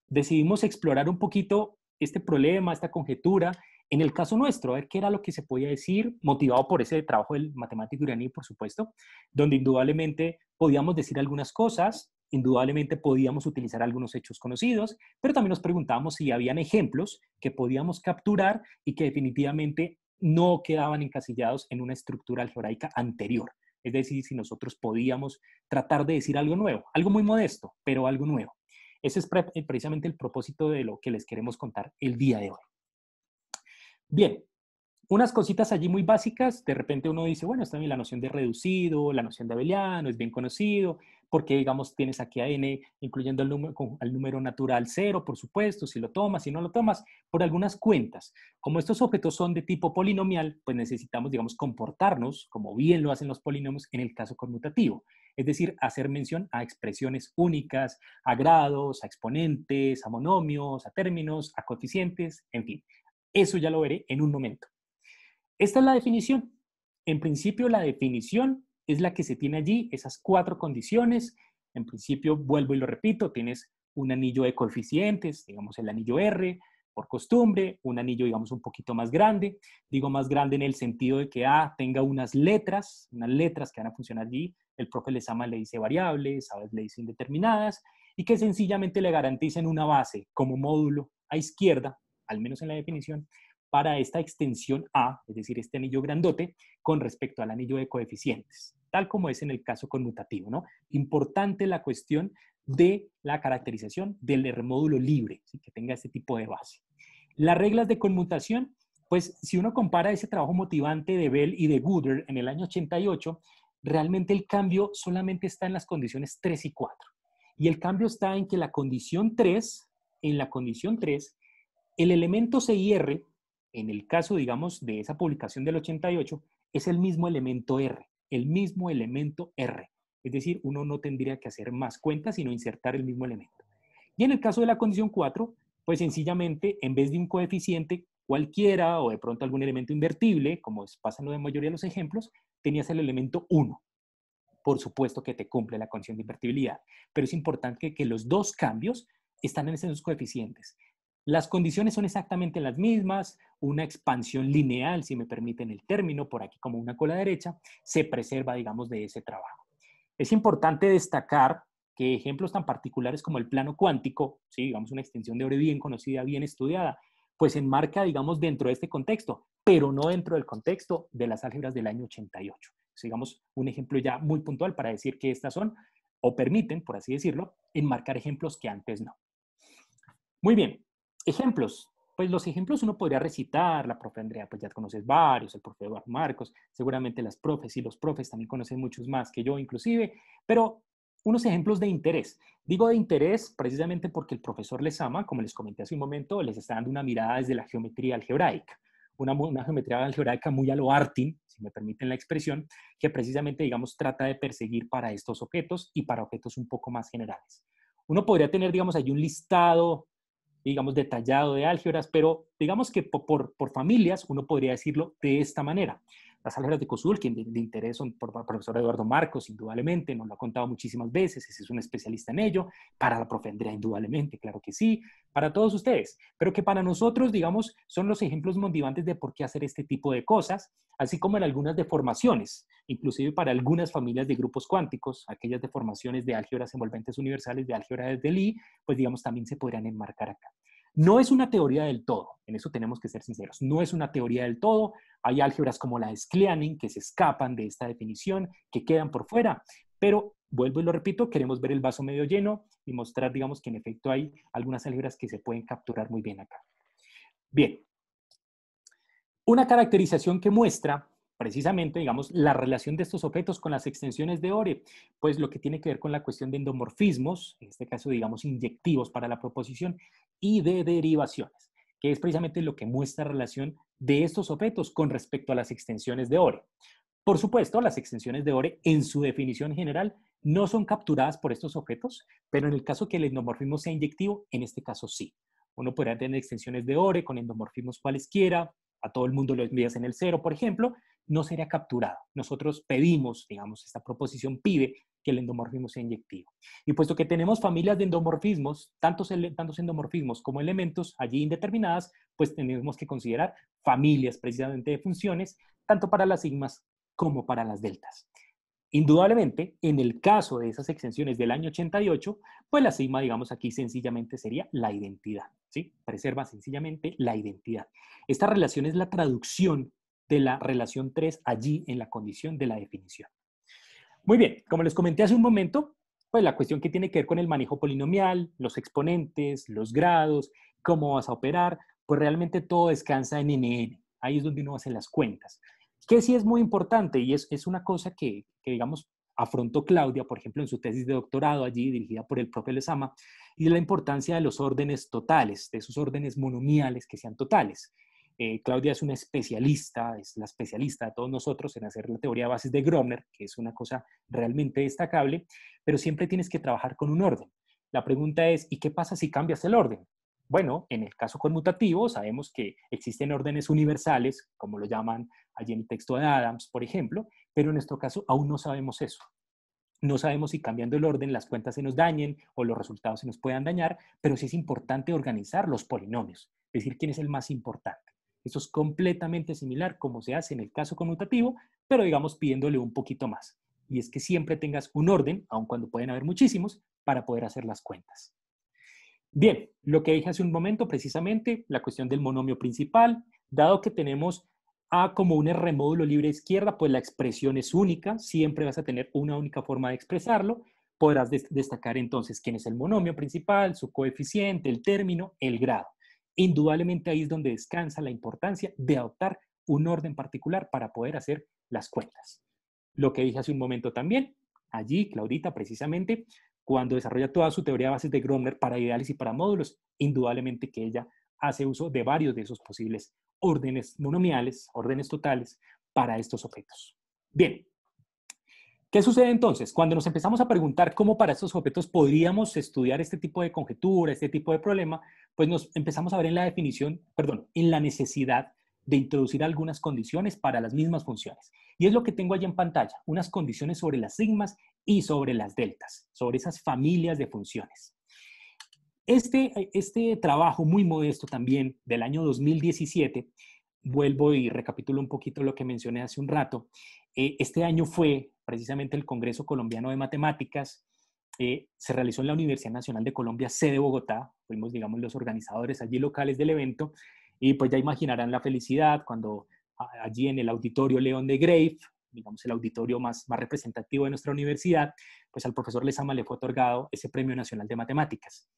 decidimos explorar un poquito este problema, esta conjetura, en el caso nuestro, a ver qué era lo que se podía decir, motivado por ese trabajo del matemático iraní, por supuesto, donde indudablemente podíamos decir algunas cosas, indudablemente podíamos utilizar algunos hechos conocidos, pero también nos preguntábamos si habían ejemplos que podíamos capturar y que definitivamente no quedaban encasillados en una estructura algebraica anterior. Es decir, si nosotros podíamos tratar de decir algo nuevo, algo muy modesto, pero algo nuevo. Ese es precisamente el propósito de lo que les queremos contar el día de hoy. Bien, unas cositas allí muy básicas, de repente uno dice, bueno, está bien la noción de reducido, la noción de abeliano, es bien conocido, porque digamos tienes aquí a n incluyendo el número natural 0, por supuesto, si lo tomas, si no lo tomas, por algunas cuentas. Como estos objetos son de tipo polinomial, pues necesitamos, digamos, comportarnos como bien lo hacen los polinomios en el caso conmutativo. Es decir, hacer mención a expresiones únicas, a grados, a exponentes, a monomios, a términos, a coeficientes, en fin. Eso ya lo veré en un momento. Esta es la definición. En principio, la definición es la que se tiene allí, esas 4 condiciones. En principio, vuelvo y lo repito, tienes un anillo de coeficientes, digamos el anillo R, por costumbre, un anillo, digamos, un poquito más grande. Digo más grande en el sentido de que A tenga unas letras que van a funcionar allí. El profe Lezama le dice variables, a veces le dice indeterminadas, y que sencillamente le garanticen una base como módulo a izquierda, al menos en la definición, para esta extensión A, es decir, este anillo grandote, con respecto al anillo de coeficientes, tal como es en el caso conmutativo, ¿no? Importante la cuestión de la caracterización del módulo libre, ¿sí? Que tenga este tipo de base. Las reglas de conmutación, pues si uno compara ese trabajo motivante de Bell y de Gooder en el año 88, realmente el cambio solamente está en las condiciones 3 y 4. Y el cambio está en que la condición 3, en la condición 3, el elemento C y R, en el caso, digamos, de esa publicación del 88, es el mismo elemento R, el mismo elemento R. Es decir, uno no tendría que hacer más cuentas, sino insertar el mismo elemento. Y en el caso de la condición 4, pues sencillamente, en vez de un coeficiente cualquiera o de pronto algún elemento invertible, como pasa en la mayoría de los ejemplos, tenías el elemento 1. Por supuesto que te cumple la condición de invertibilidad, pero es importante que los dos cambios están en esos coeficientes. Las condiciones son exactamente las mismas, una expansión lineal, si me permiten el término, por aquí como una cola derecha, se preserva, digamos, de ese trabajo. Es importante destacar que ejemplos tan particulares como el plano cuántico, ¿sí? Digamos una extensión de Ore bien conocida, bien estudiada, pues se enmarca, digamos, dentro de este contexto, pero no dentro del contexto de las álgebras del año 88. Digamos, un ejemplo ya muy puntual para decir que estas son, o permiten, por así decirlo, enmarcar ejemplos que antes no. Muy bien, ejemplos. Pues los ejemplos uno podría recitar, la profe Andrea, pues ya conoces varios, el profe Eduardo Marcos, seguramente las profes y los profes también conocen muchos más que yo inclusive, pero unos ejemplos de interés. Digo de interés precisamente porque el profesor Lezama, como les comenté hace un momento, les está dando una mirada desde la geometría algebraica, una geometría algebraica muy a lo Artin, si me permiten la expresión, que precisamente, digamos, trata de perseguir para estos objetos y para objetos un poco más generales. Uno podría tener, digamos, ahí un listado, digamos, detallado de álgebras, pero digamos que por familias uno podría decirlo de esta manera. Las álgebras de Kosulkin de interés son por el profesor Eduardo Marcos, indudablemente, nos lo ha contado muchísimas veces, ese es un especialista en ello, para la profe Andrea, indudablemente, claro que sí, para todos ustedes, pero que para nosotros, digamos, son los ejemplos motivantes de por qué hacer este tipo de cosas, así como en algunas deformaciones, inclusive para algunas familias de grupos cuánticos, aquellas deformaciones de álgebras envolventes universales, de álgebra de Lie, pues digamos también se podrían enmarcar acá. No es una teoría del todo, en eso tenemos que ser sinceros, no es una teoría del todo, hay álgebras como la de Skleanin que se escapan de esta definición, que quedan por fuera, pero vuelvo y lo repito, queremos ver el vaso medio lleno y mostrar, digamos, que en efecto hay algunas álgebras que se pueden capturar muy bien acá. Bien, una caracterización que muestra precisamente, digamos, la relación de estos objetos con las extensiones de Ore, pues lo que tiene que ver con la cuestión de endomorfismos, en este caso, digamos, inyectivos para la proposición, y de derivaciones, que es precisamente lo que muestra relación de estos objetos con respecto a las extensiones de Ore. Por supuesto, las extensiones de Ore, en su definición general, no son capturadas por estos objetos, pero en el caso que el endomorfismo sea inyectivo, en este caso sí. Uno podría tener extensiones de Ore con endomorfismos cualesquiera, a todo el mundo lo envías en el cero, por ejemplo, no sería capturado. Nosotros pedimos, digamos, esta proposición pide que el endomorfismo sea inyectivo. Y puesto que tenemos familias de endomorfismos, tantos endomorfismos como elementos allí indeterminadas, pues tenemos que considerar familias precisamente de funciones, tanto para las sigmas como para las deltas. Indudablemente, en el caso de esas extensiones del año 88, pues la sigma, digamos aquí sencillamente sería la identidad, ¿sí? Preserva sencillamente la identidad. Esta relación es la traducción de la relación 3 allí en la condición de la definición. Muy bien, como les comenté hace un momento, pues la cuestión que tiene que ver con el manejo polinomial, los exponentes, los grados, cómo vas a operar, pues realmente todo descansa en NN. Ahí es donde uno hace las cuentas. Que sí es muy importante y es una cosa que, digamos, afrontó Claudia, por ejemplo, en su tesis de doctorado allí, dirigida por el profe Lezama, y la importancia de los órdenes totales, de esos órdenes monomiales que sean totales. Claudia es una especialista, es la especialista de todos nosotros en hacer la teoría de bases de Gromner, que es una cosa realmente destacable, pero siempre tienes que trabajar con un orden. La pregunta es, ¿y qué pasa si cambias el orden? Bueno, en el caso conmutativo sabemos que existen órdenes universales, como lo llaman allí en el texto de Adams, por ejemplo, pero en nuestro caso aún no sabemos eso. No sabemos si cambiando el orden las cuentas se nos dañen o los resultados se nos puedan dañar, pero sí es importante organizar los polinomios, es decir, quién es el más importante. Eso es completamente similar como se hace en el caso conmutativo, pero digamos pidiéndole un poquito más. Y es que siempre tengas un orden, aun cuando pueden haber muchísimos, para poder hacer las cuentas. Bien, lo que dije hace un momento, precisamente, la cuestión del monomio principal, dado que tenemos A como un R módulo libre a izquierda, pues la expresión es única, siempre vas a tener una única forma de expresarlo, podrás destacar entonces quién es el monomio principal, su coeficiente, el término, el grado. Indudablemente ahí es donde descansa la importancia de adoptar un orden particular para poder hacer las cuentas. Lo que dije hace un momento también, allí Claudita precisamente cuando desarrolla toda su teoría de bases de Gromner para ideales y para módulos, indudablemente que ella hace uso de varios de esos posibles órdenes monomiales, órdenes totales para estos objetos. Bien, ¿qué sucede entonces? Cuando nos empezamos a preguntar cómo para estos objetos podríamos estudiar este tipo de conjetura, este tipo de problema, pues nos empezamos a ver en la definición, perdón, en la necesidad de introducir algunas condiciones para las mismas funciones. Y es lo que tengo allí en pantalla, unas condiciones sobre las sigmas y sobre las deltas, sobre esas familias de funciones. Este trabajo muy modesto también del año 2017, vuelvo y recapitulo un poquito lo que mencioné hace un rato, este año fue precisamente el Congreso Colombiano de Matemáticas, se realizó en la Universidad Nacional de Colombia, sede Bogotá, fuimos, digamos, los organizadores allí locales del evento, y pues ya imaginarán la felicidad cuando allí en el auditorio León de Grave, digamos el auditorio más representativo de nuestra universidad, pues al profesor Lezama le fue otorgado ese Premio Nacional de Matemáticas.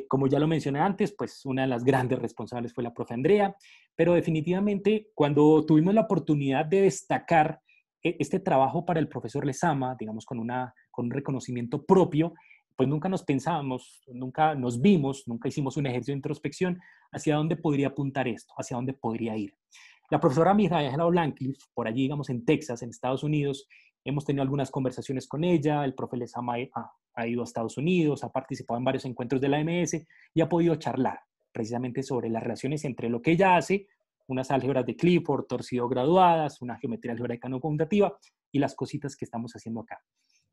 Como ya lo mencioné antes, pues una de las grandes responsables fue la profe Andrea, pero definitivamente cuando tuvimos la oportunidad de destacar este trabajo para el profesor Lezama, digamos con un reconocimiento propio, pues nunca nos pensábamos, nunca nos vimos, nunca hicimos un ejercicio de introspección hacia dónde podría apuntar esto, hacia dónde podría ir. La profesora Mijaela Blancliff, por allí, digamos, en Texas, en Estados Unidos, hemos tenido algunas conversaciones con ella, el profe Lezama ha ido a Estados Unidos, ha participado en varios encuentros de la AMS y ha podido charlar precisamente sobre las relaciones entre lo que ella hace, unas álgebras de Clifford, torcido graduadas, una geometría algebraica no conmutativa y las cositas que estamos haciendo acá.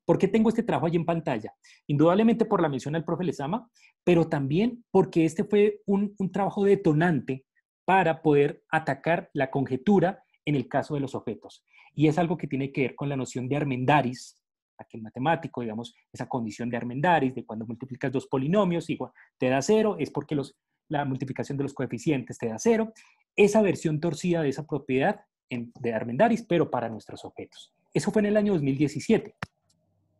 ¿Por qué tengo este trabajo allí en pantalla? Indudablemente por la mención al profe Lezama, pero también porque este fue un trabajo detonante para poder atacar la conjetura en el caso de los objetos. Y es algo que tiene que ver con la noción de Armendáriz, aquel matemático, digamos, esa condición de Armendáriz, de cuando multiplicas dos polinomios, igual te da cero, es porque la multiplicación de los coeficientes te da cero. Esa versión torcida de esa propiedad de Armendáriz, pero para nuestros objetos. Eso fue en el año 2017.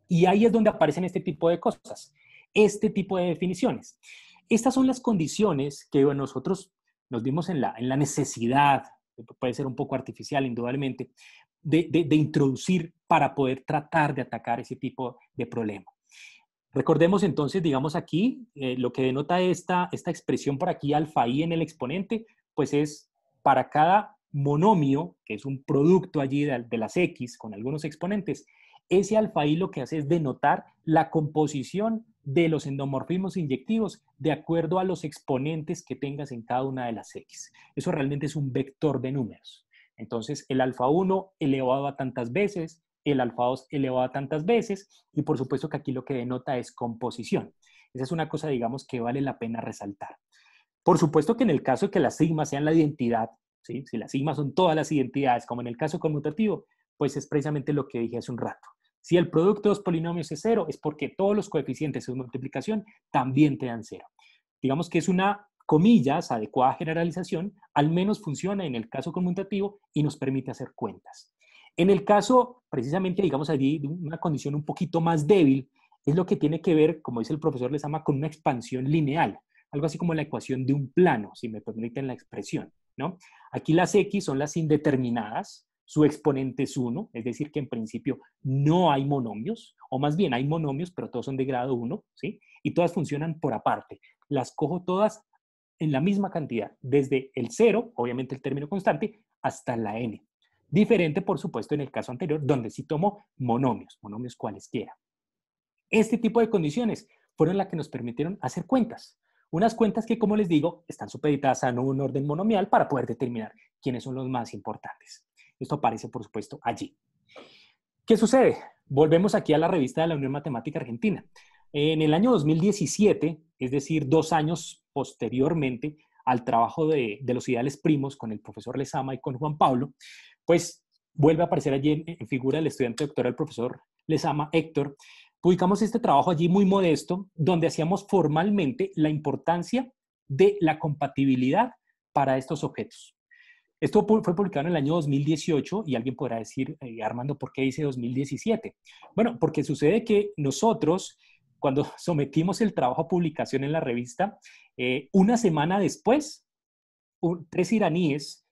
Y ahí es donde aparecen este tipo de cosas, este tipo de definiciones. Estas son las condiciones que nosotros nos vimos en la necesidad, puede ser un poco artificial indudablemente, de introducir para poder tratar de atacar ese tipo de problema. Recordemos entonces, digamos aquí, lo que denota esta expresión por aquí, alfa i en el exponente, pues es para cada monomio, que es un producto allí de las x con algunos exponentes, ese alfa i lo que hace es denotar la composición de los endomorfismos inyectivos de acuerdo a los exponentes que tengas en cada una de las x. Eso realmente es un vector de números. Entonces, el alfa 1 elevado a tantas veces, el alfa 2 elevado a tantas veces, y por supuesto que aquí lo que denota es composición. Esa es una cosa, digamos, que vale la pena resaltar. Por supuesto que en el caso de que las sigmas sean la identidad, ¿sí? Si las sigmas son todas las identidades, como en el caso conmutativo, pues es precisamente lo que dije hace un rato. Si el producto de dos polinomios es cero, es porque todos los coeficientes de multiplicación también te dan cero. Digamos que es una, comillas, adecuada generalización, al menos funciona en el caso conmutativo y nos permite hacer cuentas. En el caso, precisamente, digamos allí, de una condición un poquito más débil, es lo que tiene que ver, como dice el profesor Lezama, con una expansión lineal, algo así como la ecuación de un plano, si me permiten la expresión, ¿no? Aquí las x son las indeterminadas, su exponente es 1, es decir, que en principio no hay monomios, o más bien hay monomios, pero todos son de grado 1, ¿sí? Y todas funcionan por aparte. Las cojo todas en la misma cantidad, desde el 0, obviamente el término constante, hasta la n. Diferente, por supuesto, en el caso anterior, donde sí tomo monomios cualesquiera. Este tipo de condiciones fueron las que nos permitieron hacer cuentas. Unas cuentas que, como les digo, están supeditadas a un orden monomial para poder determinar quiénes son los más importantes. Esto aparece, por supuesto, allí. ¿Qué sucede? Volvemos aquí a la revista de la Unión Matemática Argentina. En el año 2017, es decir, 2 años posteriormente al trabajo de los ideales primos con el profesor Lezama y con Juan Pablo, pues vuelve a aparecer allí en figura el estudiante doctoral, el profesor Lezama, Héctor. Publicamos este trabajo allí muy modesto, donde hacíamos formalmente la importancia de la compatibilidad para estos objetos. Esto fue publicado en el año 2018 y alguien podrá decir, Armando, ¿por qué dice 2017? Bueno, porque sucede que nosotros, cuando sometimos el trabajo a publicación en la revista, una semana después, 3 iraníes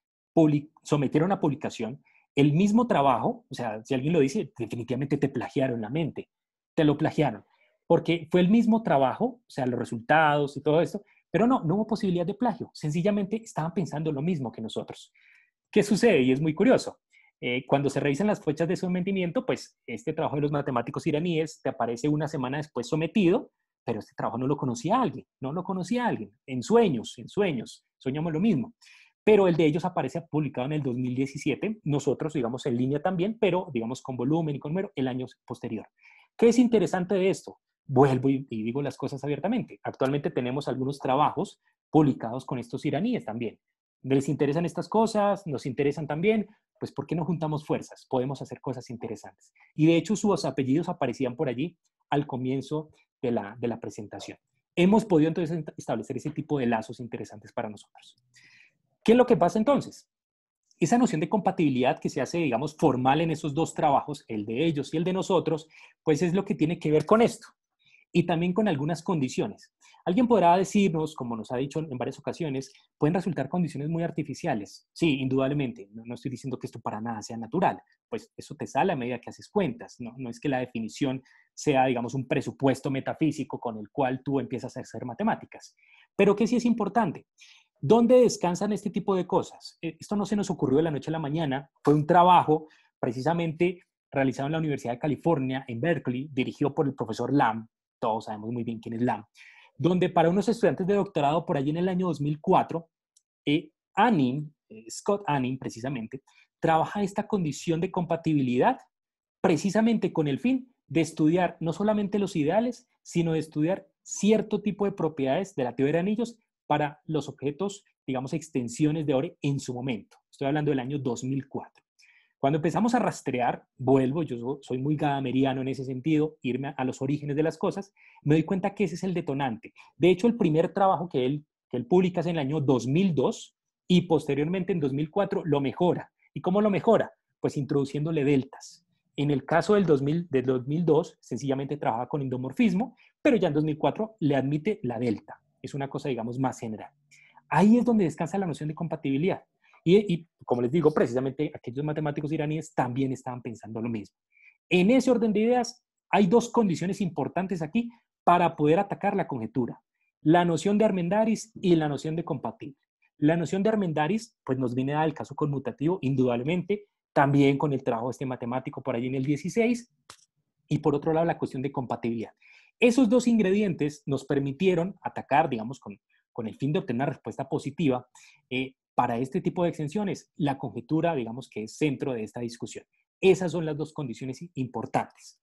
sometieron a publicación el mismo trabajo. O sea, si alguien lo dice, definitivamente te plagiaron la mente, te lo plagiaron, porque fue el mismo trabajo, o sea, los resultados y todo esto, pero no hubo posibilidad de plagio, sencillamente estaban pensando lo mismo que nosotros. ¿Qué sucede? Y es muy curioso. Cuando se revisan las fechas de sometimiento, pues este trabajo de los matemáticos iraníes te aparece una semana después sometido, pero este trabajo no lo conocía alguien, en sueños, soñamos lo mismo. Pero el de ellos aparece publicado en el 2017, nosotros, digamos, en línea también, pero, digamos, con volumen y con número, el año posterior. ¿Qué es interesante de esto? Vuelvo y digo las cosas abiertamente. Actualmente tenemos algunos trabajos publicados con estos iraníes también. ¿Les interesan estas cosas? ¿Nos interesan también? Pues ¿por qué no juntamos fuerzas? Podemos hacer cosas interesantes. Y de hecho sus apellidos aparecían por allí al comienzo de la presentación. Hemos podido entonces establecer ese tipo de lazos interesantes para nosotros. ¿Qué es lo que pasa entonces? Esa noción de compatibilidad que se hace, digamos, formal en esos dos trabajos, el de ellos y el de nosotros, pues es lo que tiene que ver con esto. y también con algunas condiciones. Alguien podrá decirnos, como nos ha dicho en varias ocasiones, pueden resultar condiciones muy artificiales. Sí, indudablemente, no estoy diciendo que esto para nada sea natural, pues eso te sale a medida que haces cuentas, no es que la definición sea, digamos, un presupuesto metafísico con el cual tú empiezas a hacer matemáticas. Pero que sí es importante. ¿Dónde descansan este tipo de cosas? Esto no se nos ocurrió de la noche a la mañana, fue un trabajo precisamente realizado en la Universidad de California, en Berkeley, dirigido por el profesor Lam, todos sabemos muy bien quién es Lam, donde para unos estudiantes de doctorado por allí en el año 2004, Scott Anning precisamente, trabaja esta condición de compatibilidad precisamente con el fin de estudiar no solamente los ideales, sino de estudiar cierto tipo de propiedades de la teoría de anillos para los objetos, digamos, extensiones de Ore en su momento. Estoy hablando del año 2004. Cuando empezamos a rastrear, vuelvo, yo soy muy gadameriano en ese sentido, irme a los orígenes de las cosas, me doy cuenta que ese es el detonante. De hecho, el primer trabajo que él publica es en el año 2002 y posteriormente en 2004 lo mejora. ¿Y cómo lo mejora? Pues introduciéndole deltas. En el caso del 2002, sencillamente trabaja con endomorfismo, pero ya en 2004 le admite la delta. Es una cosa, digamos, más general. Ahí es donde descansa la noción de compatibilidad. Y como les digo, precisamente aquellos matemáticos iraníes también estaban pensando lo mismo. En ese orden de ideas, hay dos condiciones importantes aquí para poder atacar la conjetura. La noción de Armendáriz y la noción de compatible. La noción de Armendáriz, pues nos viene dada el caso conmutativo, indudablemente, también con el trabajo de este matemático por allí en el 16, y por otro lado la cuestión de compatibilidad. Esos dos ingredientes nos permitieron atacar, digamos, con el fin de obtener una respuesta positiva para este tipo de extensiones, la conjetura, digamos, que es centro de esta discusión. Esas son las dos condiciones importantes.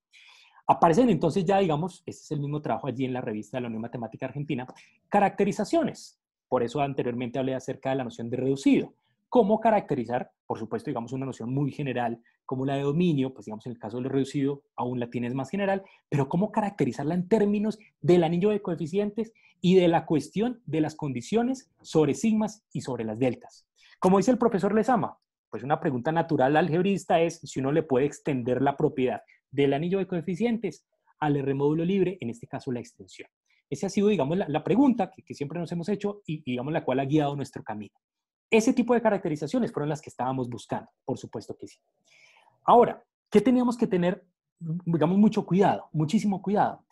Aparecen entonces ya, digamos, este es el mismo trabajo allí en la revista de la Unión Matemática Argentina, caracterizaciones. Por eso anteriormente hablé acerca de la noción de reducido. ¿Cómo caracterizar? Por supuesto, digamos, una noción muy general como la de dominio, pues digamos, en el caso del reducido aún la tienes más general, pero ¿cómo caracterizarla en términos del anillo de coeficientes y de la cuestión de las condiciones sobre sigmas y sobre las deltas? Como dice el profesor Lezama, pues una pregunta natural algebrista es si uno le puede extender la propiedad del anillo de coeficientes al R módulo libre, en este caso la extensión. Esa ha sido, digamos, la pregunta que siempre nos hemos hecho y, digamos, la cual ha guiado nuestro camino. Ese tipo de caracterizaciones fueron las que estábamos buscando, por supuesto que sí. Ahora, ¿qué teníamos que tener? Digamos, mucho cuidado, muchísimo cuidado.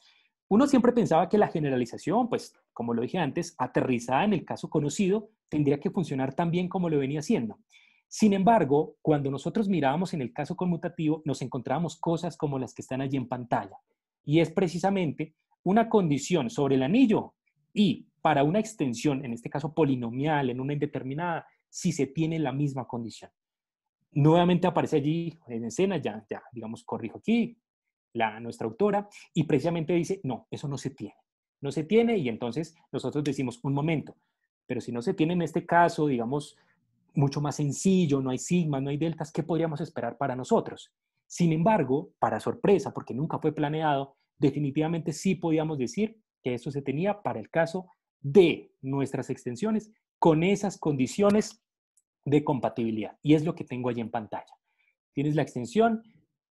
Uno siempre pensaba que la generalización, pues, como lo dije antes, aterrizada en el caso conocido, tendría que funcionar tan bien como lo venía haciendo. Sin embargo, cuando nosotros mirábamos en el caso conmutativo, nos encontrábamos cosas como las que están allí en pantalla. Y es precisamente una condición sobre el anillo y para una extensión, en este caso polinomial, en una indeterminada, si se tiene la misma condición. Nuevamente aparece allí en escena, ya digamos, corrijo aquí, nuestra autora, y precisamente dice, no, eso no se tiene. No se tiene y entonces nosotros decimos, un momento, pero si no se tiene en este caso, digamos, mucho más sencillo, no hay sigmas, no hay deltas, ¿qué podríamos esperar para nosotros? Sin embargo, para sorpresa, porque nunca fue planeado, definitivamente sí podíamos decir que eso se tenía para el caso de nuestras extensiones con esas condiciones de compatibilidad. Y es lo que tengo allí en pantalla. Tienes la extensión,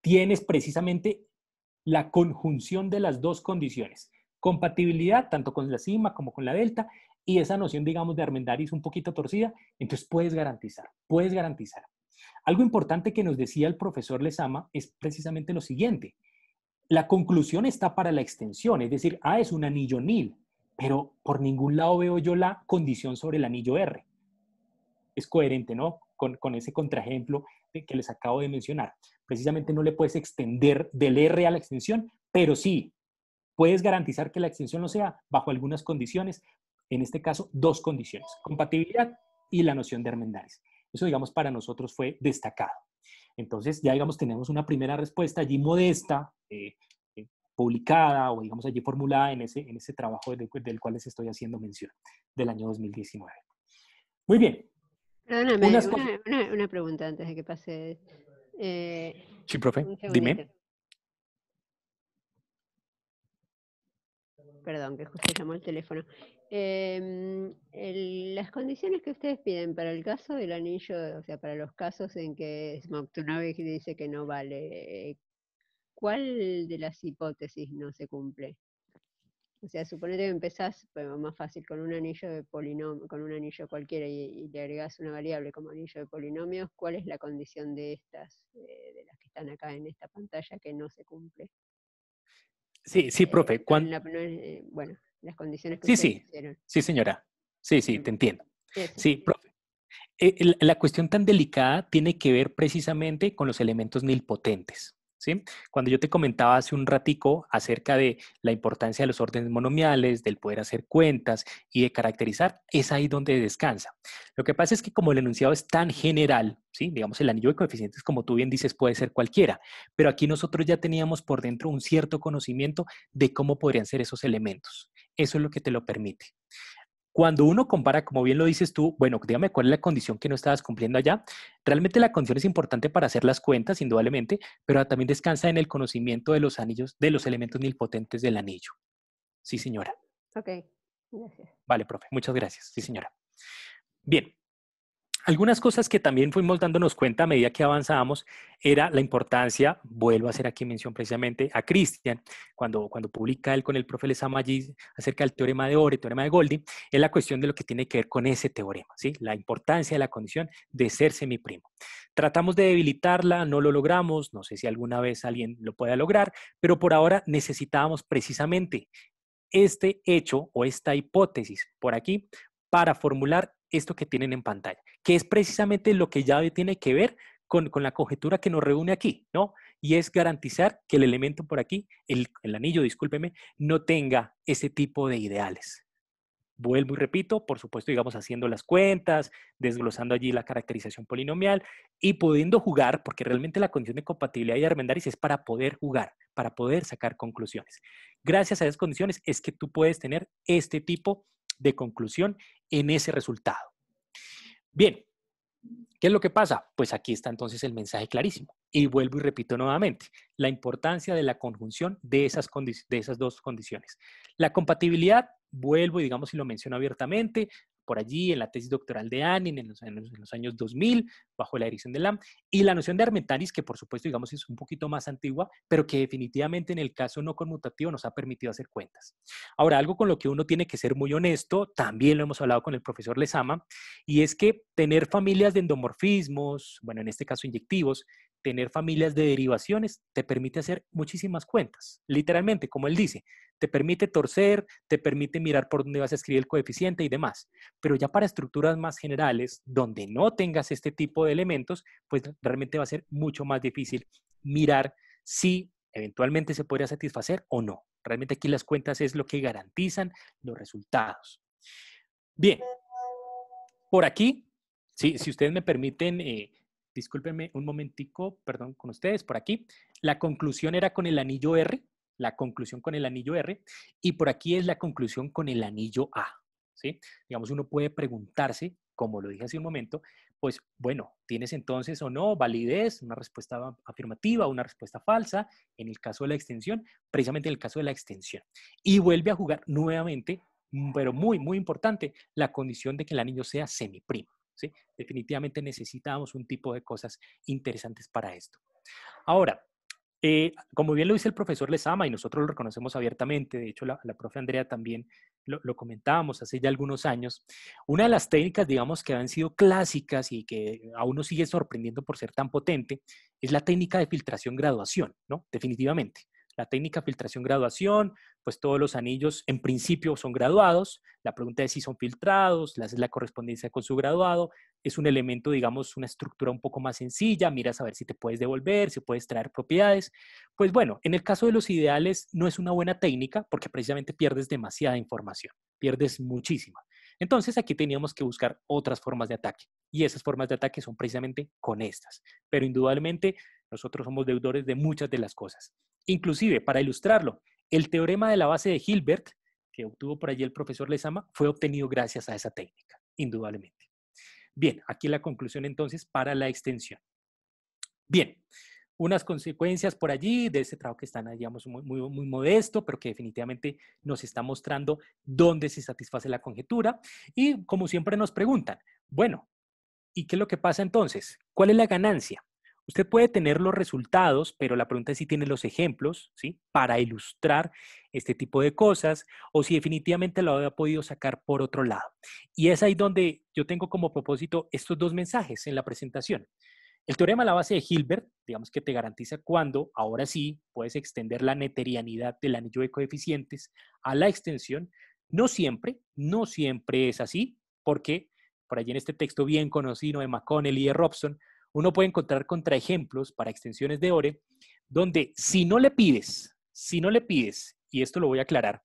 tienes precisamente la conjunción de las dos condiciones. Compatibilidad tanto con la sigma como con la delta y esa noción, digamos, de Armendáriz un poquito torcida, entonces puedes garantizar, puedes garantizar. Algo importante que nos decía el profesor Lezama es precisamente lo siguiente. La conclusión está para la extensión, es decir, A es un anillo nil, pero por ningún lado veo yo la condición sobre el anillo R. Es coherente, ¿no? Con ese contraejemplo que les acabo de mencionar. Precisamente no le puedes extender del R a la extensión, pero sí puedes garantizar que la extensión lo sea bajo algunas condiciones, en este caso dos condiciones, compatibilidad y la noción de Armendáriz. Eso, digamos, para nosotros fue destacado. Entonces, ya, digamos, tenemos una primera respuesta allí modesta, publicada o, digamos, allí formulada en ese trabajo del cual les estoy haciendo mención, del año 2019. Muy bien. Perdóname, una pregunta antes de que pase. Sí, profe, Un segundito. dime. Perdón, que justo llamó el teléfono. Las condiciones que ustedes piden para el caso del anillo, o sea, para los casos en que Smoktunovich dice que no vale, ¿cuál de las hipótesis no se cumple? O sea, suponete que empezás, bueno, más fácil, con un anillo de polinomio, con un anillo cualquiera y le agregás una variable como anillo de polinomios. ¿Cuál es la condición de estas, de las que están acá en esta pantalla que no se cumple? Sí, sí, profe. Bueno, las condiciones que Sí, ustedes sí, pusieron. sí, señora. Sí, sí, Mm, te entiendo. Eso. Sí, profe. La cuestión tan delicada tiene que ver precisamente con los elementos nilpotentes, ¿sí? Cuando yo te comentaba hace un ratico acerca de la importancia de los órdenes monomiales, del poder hacer cuentas y de caracterizar, es ahí donde descansa. Lo que pasa es que como el enunciado es tan general, ¿sí? Digamos, el anillo de coeficientes, como tú bien dices, puede ser cualquiera, pero aquí nosotros ya teníamos por dentro un cierto conocimiento de cómo podrían ser esos elementos. Eso es lo que te lo permite. Cuando uno compara, como bien lo dices tú, bueno, dígame cuál es la condición que no estabas cumpliendo allá. Realmente la condición es importante para hacer las cuentas, indudablemente, pero también descansa en el conocimiento de los anillos, de los elementos nilpotentes del anillo. Sí, señora. Ok, gracias. Vale, profe. Muchas gracias. Sí, señora. Bien. Algunas cosas que también fuimos dándonos cuenta a medida que avanzábamos era la importancia, vuelvo a hacer aquí mención precisamente a Christian, cuando publica él con el profe Lezama allí acerca del teorema de Ore, teorema de Golding, es la cuestión de lo que tiene que ver con ese teorema, ¿sí? La importancia de la condición de ser semiprimo. Tratamos de debilitarla, no lo logramos, no sé si alguna vez alguien lo pueda lograr, pero por ahora necesitábamos precisamente este hecho o esta hipótesis por aquí para formular esto que tienen en pantalla, que es precisamente lo que ya tiene que ver con la conjetura que nos reúne aquí, ¿no? Y es garantizar que el elemento por aquí, el anillo, discúlpeme, no tenga ese tipo de ideales. Vuelvo y repito, por supuesto, digamos, haciendo las cuentas, desglosando allí la caracterización polinomial y pudiendo jugar, porque realmente la condición de compatibilidad y Armendáriz es para poder jugar, para poder sacar conclusiones. Gracias a esas condiciones es que tú puedes tener este tipo de conclusión en ese resultado. Bien, ¿qué es lo que pasa? Pues aquí está entonces el mensaje clarísimo. Y vuelvo y repito nuevamente, la importancia de la conjunción de esas dos condiciones. La compatibilidad, vuelvo y digamos y lo menciono abiertamente, por allí en la tesis doctoral de Annin en los años 2000, bajo la dirección de Lam, y la noción de Armentaris, que por supuesto digamos es un poquito más antigua, pero que definitivamente en el caso no conmutativo nos ha permitido hacer cuentas. Ahora, algo con lo que uno tiene que ser muy honesto, también lo hemos hablado con el profesor Lezama, y es que tener familias de endomorfismos, bueno, en este caso inyectivos, tener familias de derivaciones te permite hacer muchísimas cuentas. Literalmente, como él dice, te permite torcer, te permite mirar por dónde vas a escribir el coeficiente y demás. Pero ya para estructuras más generales, donde no tengas este tipo de elementos, pues realmente va a ser mucho más difícil mirar si eventualmente se podría satisfacer o no. Realmente aquí las cuentas es lo que garantizan los resultados. Bien, por aquí, sí, si ustedes me permiten, discúlpenme un momentico, perdón, con ustedes, por aquí, la conclusión era con el anillo R, la conclusión con el anillo R, y por aquí es la conclusión con el anillo A, ¿sí? Digamos, uno puede preguntarse, como lo dije hace un momento, pues bueno, ¿tienes entonces o no validez, una respuesta afirmativa, una respuesta falsa, en el caso de la extensión, precisamente en el caso de la extensión? Y vuelve a jugar nuevamente pero muy, muy importante, la condición de que el anillo sea semiprimo, ¿sí? Definitivamente necesitamos un tipo de cosas interesantes para esto. Ahora, como bien lo dice el profesor Lezama y nosotros lo reconocemos abiertamente, de hecho la profe Andrea también lo comentábamos hace ya algunos años, una de las técnicas, digamos, que han sido clásicas y que aún nos sigue sorprendiendo por ser tan potente, es la técnica de filtración-graduación, ¿no? Definitivamente. La técnica filtración-graduación, pues todos los anillos en principio son graduados, la pregunta es si son filtrados, le haces la correspondencia con su graduado, es un elemento, digamos, una estructura un poco más sencilla, miras a ver si te puedes devolver, si puedes traer propiedades. Pues bueno, en el caso de los ideales no es una buena técnica porque precisamente pierdes demasiada información, pierdes muchísima. Entonces aquí teníamos que buscar otras formas de ataque y esas formas de ataque son precisamente con estas. Pero indudablemente nosotros somos deudores de muchas de las cosas. Inclusive, para ilustrarlo, el teorema de la base de Hilbert, que obtuvo por allí el profesor Lezama, fue obtenido gracias a esa técnica, indudablemente. Bien, aquí la conclusión entonces para la extensión. Bien, unas consecuencias por allí de ese trabajo que están, digamos, muy modesto, pero que definitivamente nos está mostrando dónde se satisface la conjetura. Y como siempre nos preguntan, bueno, ¿y qué es lo que pasa entonces? ¿Cuál es la ganancia? Usted puede tener los resultados, pero la pregunta es si tiene los ejemplos, ¿sí? Para ilustrar este tipo de cosas o si definitivamente lo había podido sacar por otro lado. Y es ahí donde yo tengo como propósito estos dos mensajes en la presentación. El teorema de la base de Hilbert, digamos que te garantiza cuando, ahora sí, puedes extender la neterianidad del anillo de coeficientes a la extensión. No siempre es así, porque por allí en este texto bien conocido de McConnell y de Robson, uno puede encontrar contraejemplos para extensiones de ORE, donde si no le pides, y esto lo voy a aclarar,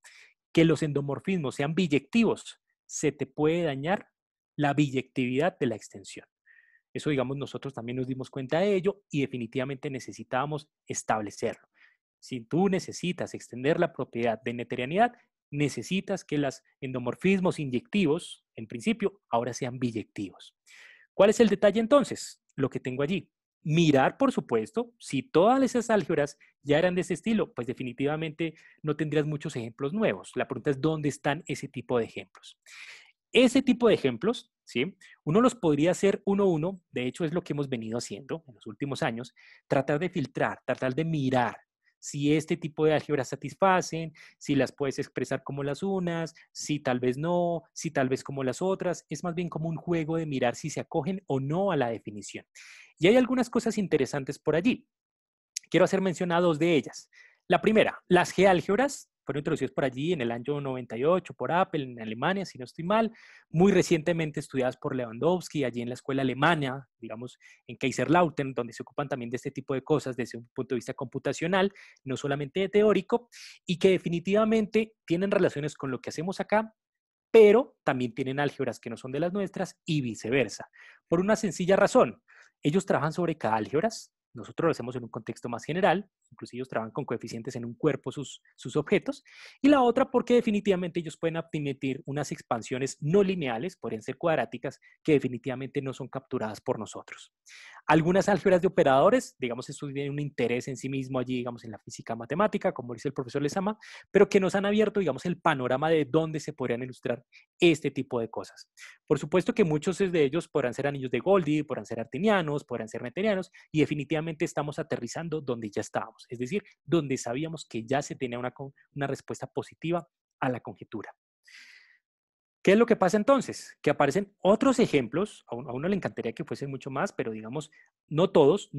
que los endomorfismos sean biyectivos, se te puede dañar la biyectividad de la extensión. Eso, digamos, nosotros también nos dimos cuenta de ello y definitivamente necesitábamos establecerlo. Si tú necesitas extender la propiedad de neterianidad, necesitas que los endomorfismos inyectivos, en principio, ahora sean biyectivos. ¿Cuál es el detalle entonces? Lo que tengo allí. Mirar, por supuesto, si todas esas álgebras ya eran de ese estilo, pues definitivamente no tendrías muchos ejemplos nuevos. La pregunta es dónde están ese tipo de ejemplos. Ese tipo de ejemplos, ¿sí? Uno los podría hacer uno a uno, de hecho es lo que hemos venido haciendo en los últimos años, tratar de filtrar, tratar de mirar si este tipo de álgebras satisfacen, si las puedes expresar como las unas, si tal vez no, si tal vez como las otras. Es más bien como un juego de mirar si se acogen o no a la definición. Y hay algunas cosas interesantes por allí. Quiero hacer mención a dos de ellas. La primera, las G-álgebras fueron introducidas por allí en el año 98 por Apple en Alemania, si no estoy mal, muy recientemente estudiadas por Lewandowski allí en la escuela alemana, digamos en Kaiserslautern, donde se ocupan también de este tipo de cosas desde un punto de vista computacional, no solamente de teórico, y que definitivamente tienen relaciones con lo que hacemos acá, pero también tienen álgebras que no son de las nuestras y viceversa. Por una sencilla razón, ellos trabajan sobre K-álgebras, nosotros lo hacemos en un contexto más general, incluso ellos trabajan con coeficientes en un cuerpo sus objetos, y la otra porque definitivamente ellos pueden admitir unas expansiones no lineales, podrían ser cuadráticas, que definitivamente no son capturadas por nosotros. Algunas álgebras de operadores, digamos, esto tiene un interés en sí mismo allí, digamos, en la física matemática, como dice el profesor Lezama, pero que nos han abierto, digamos, el panorama de dónde se podrían ilustrar este tipo de cosas. Por supuesto que muchos de ellos podrán ser anillos de Goldie, podrán ser artinianos, podrán ser neterianos, y definitivamente estamos aterrizando donde ya estábamos, es decir, donde sabíamos que ya se tenía una respuesta positiva a la conjetura. ¿Qué es lo que pasa entonces? Que aparecen otros ejemplos, a uno le encantaría que fuesen mucho más, pero digamos, no todos,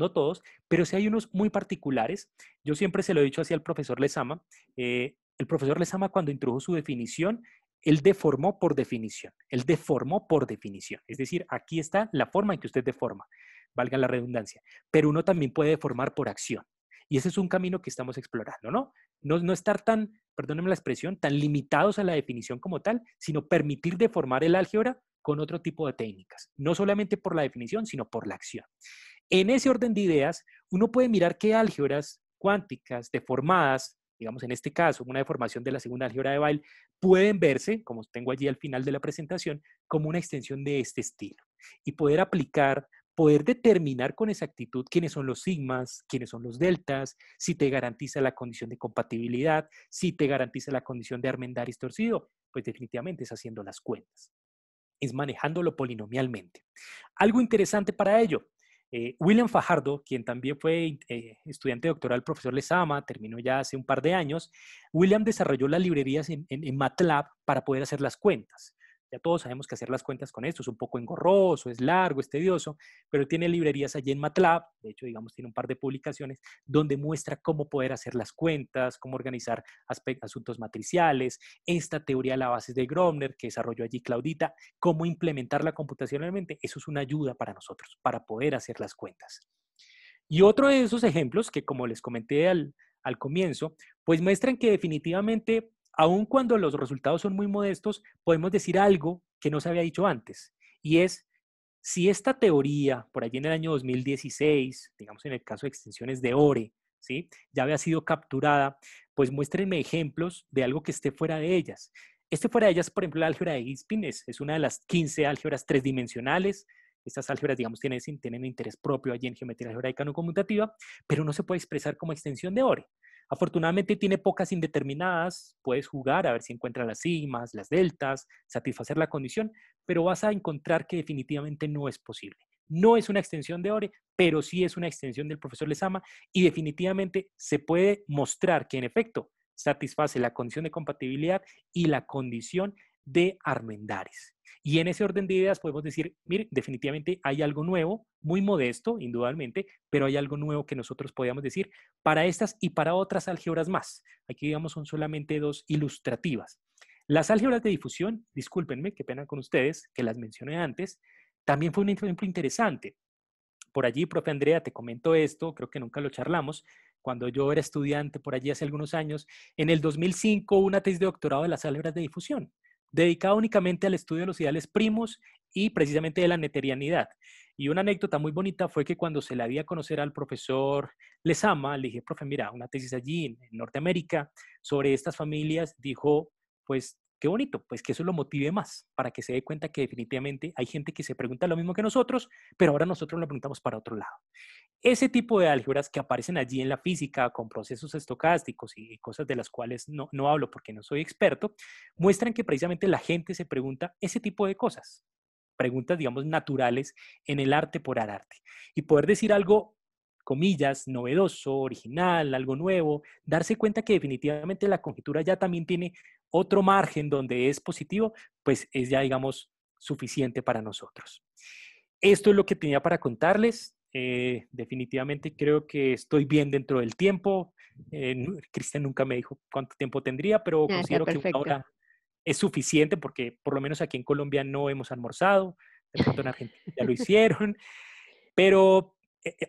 pero sí hay unos muy particulares. Yo siempre se lo he dicho así al profesor Lezama. El profesor Lezama cuando introdujo su definición, él deformó por definición, él deformó por definición. Es decir, aquí está la forma en que usted deforma, valga la redundancia, pero uno también puede deformar por acción. Y ese es un camino que estamos explorando, ¿no? No estar tan, perdónenme la expresión, tan limitados a la definición como tal, sino permitir deformar el álgebra con otro tipo de técnicas, no solamente por la definición, sino por la acción. En ese orden de ideas, uno puede mirar qué álgebras cuánticas deformadas, digamos en este caso, una deformación de la segunda álgebra de Weyl, pueden verse, como tengo allí al final de la presentación, como una extensión de este estilo y poder determinar con exactitud quiénes son los sigmas, quiénes son los deltas, si te garantiza la condición de compatibilidad, si te garantiza la condición de Armendáriz torcido, pues definitivamente es haciendo las cuentas, es manejándolo polinomialmente. Algo interesante para ello, William Fajardo, quien también fue estudiante doctoral del profesor Lezama, terminó ya hace un par de años, William desarrolló las librerías en MATLAB para poder hacer las cuentas. Ya todos sabemos que hacer las cuentas con esto es un poco engorroso, es largo, es tedioso, pero tiene librerías allí en MATLAB, de hecho, digamos, tiene un par de publicaciones donde muestra cómo poder hacer las cuentas, cómo organizar asuntos matriciales, esta teoría de las bases de Grobner que desarrolló allí Claudita, cómo implementarla computacionalmente. Eso es una ayuda para nosotros, para poder hacer las cuentas. Y otro de esos ejemplos que, como les comenté al comienzo, pues muestran que definitivamente, aun cuando los resultados son muy modestos, podemos decir algo que no se había dicho antes, y es, si esta teoría, por allí en el año 2016, digamos en el caso de extensiones de ORE, ¿sí? Ya había sido capturada, pues muéstrenme ejemplos de algo que esté fuera de ellas. Fuera de ellas, por ejemplo, la álgebra de Ispin es una de las 15 álgebras tridimensionales. Estas álgebras, digamos, tienen interés propio allí en geometría algebraica no conmutativa, pero no se puede expresar como extensión de ORE. Afortunadamente tiene pocas indeterminadas, puedes jugar a ver si encuentras las sigmas, las deltas, satisfacer la condición, pero vas a encontrar que definitivamente no es posible. no es una extensión de ORE, pero sí es una extensión del profesor Lezama y definitivamente se puede mostrar que en efecto satisface la condición de compatibilidad y la condición de Armendáriz. Y en ese orden de ideas podemos decir, mire, definitivamente hay algo nuevo, muy modesto, indudablemente, pero hay algo nuevo que nosotros podríamos decir para estas y para otras álgebras más. Aquí, digamos, son solamente dos ilustrativas. Las álgebras de difusión, discúlpenme, qué pena con ustedes, que las mencioné antes, también fue un ejemplo interesante. Por allí, profe Andrea, te comento esto, creo que nunca lo charlamos, cuando yo era estudiante por allí hace algunos años, en el 2005 una tesis de doctorado de las álgebras de difusión, dedicada únicamente al estudio de los ideales primos y precisamente de la neterianidad. Y una anécdota muy bonita fue que cuando se la di a conocer al profesor Lezama, le dije, profe, mira, una tesis allí en Norteamérica sobre estas familias, dijo, pues qué bonito, pues que eso lo motive más, para que se dé cuenta que definitivamente hay gente que se pregunta lo mismo que nosotros, pero ahora nosotros lo preguntamos para otro lado. Ese tipo de álgebras que aparecen allí en la física con procesos estocásticos y cosas de las cuales no hablo porque no soy experto, muestran que precisamente la gente se pregunta ese tipo de cosas, preguntas, digamos, naturales en el arte por arte. Y poder decir algo, comillas, novedoso, original, algo nuevo, darse cuenta que definitivamente la conjetura ya también tiene otro margen donde es positivo, pues es ya, digamos, suficiente para nosotros. Esto es lo que tenía para contarles. Definitivamente creo que estoy bien dentro del tiempo. Cristian nunca me dijo cuánto tiempo tendría, pero Ah, está considero que una perfecto. hora es suficiente porque por lo menos aquí en Colombia no hemos almorzado. De pronto en Argentina ya lo hicieron, pero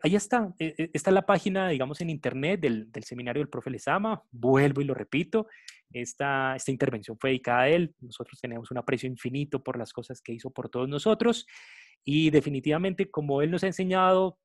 ahí está. Está la página, digamos, en internet del seminario del profe Lezama. Vuelvo y lo repito. Esta intervención fue dedicada a él. Nosotros tenemos un aprecio infinito por las cosas que hizo por todos nosotros. Y definitivamente, como él nos ha enseñado,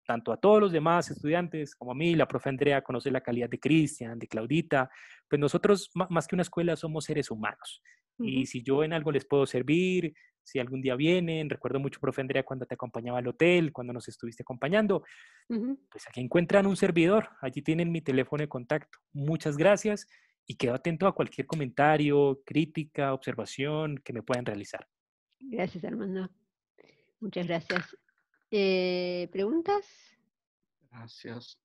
tanto a todos los demás estudiantes como a mí, la profe Andrea conoce la calidad de Cristian, de Claudita, pues nosotros, más que una escuela, somos seres humanos. Y Ujú, si yo en algo les puedo servir, si algún día vienen, recuerdo mucho, profe Andrea, cuando te acompañaba al hotel, cuando nos estuviste acompañando, ujú. pues aquí encuentran un servidor, allí tienen mi teléfono de contacto. Muchas gracias y quedo atento a cualquier comentario, crítica, observación que me puedan realizar. Gracias, Armando. Muchas gracias. ¿Preguntas? Gracias.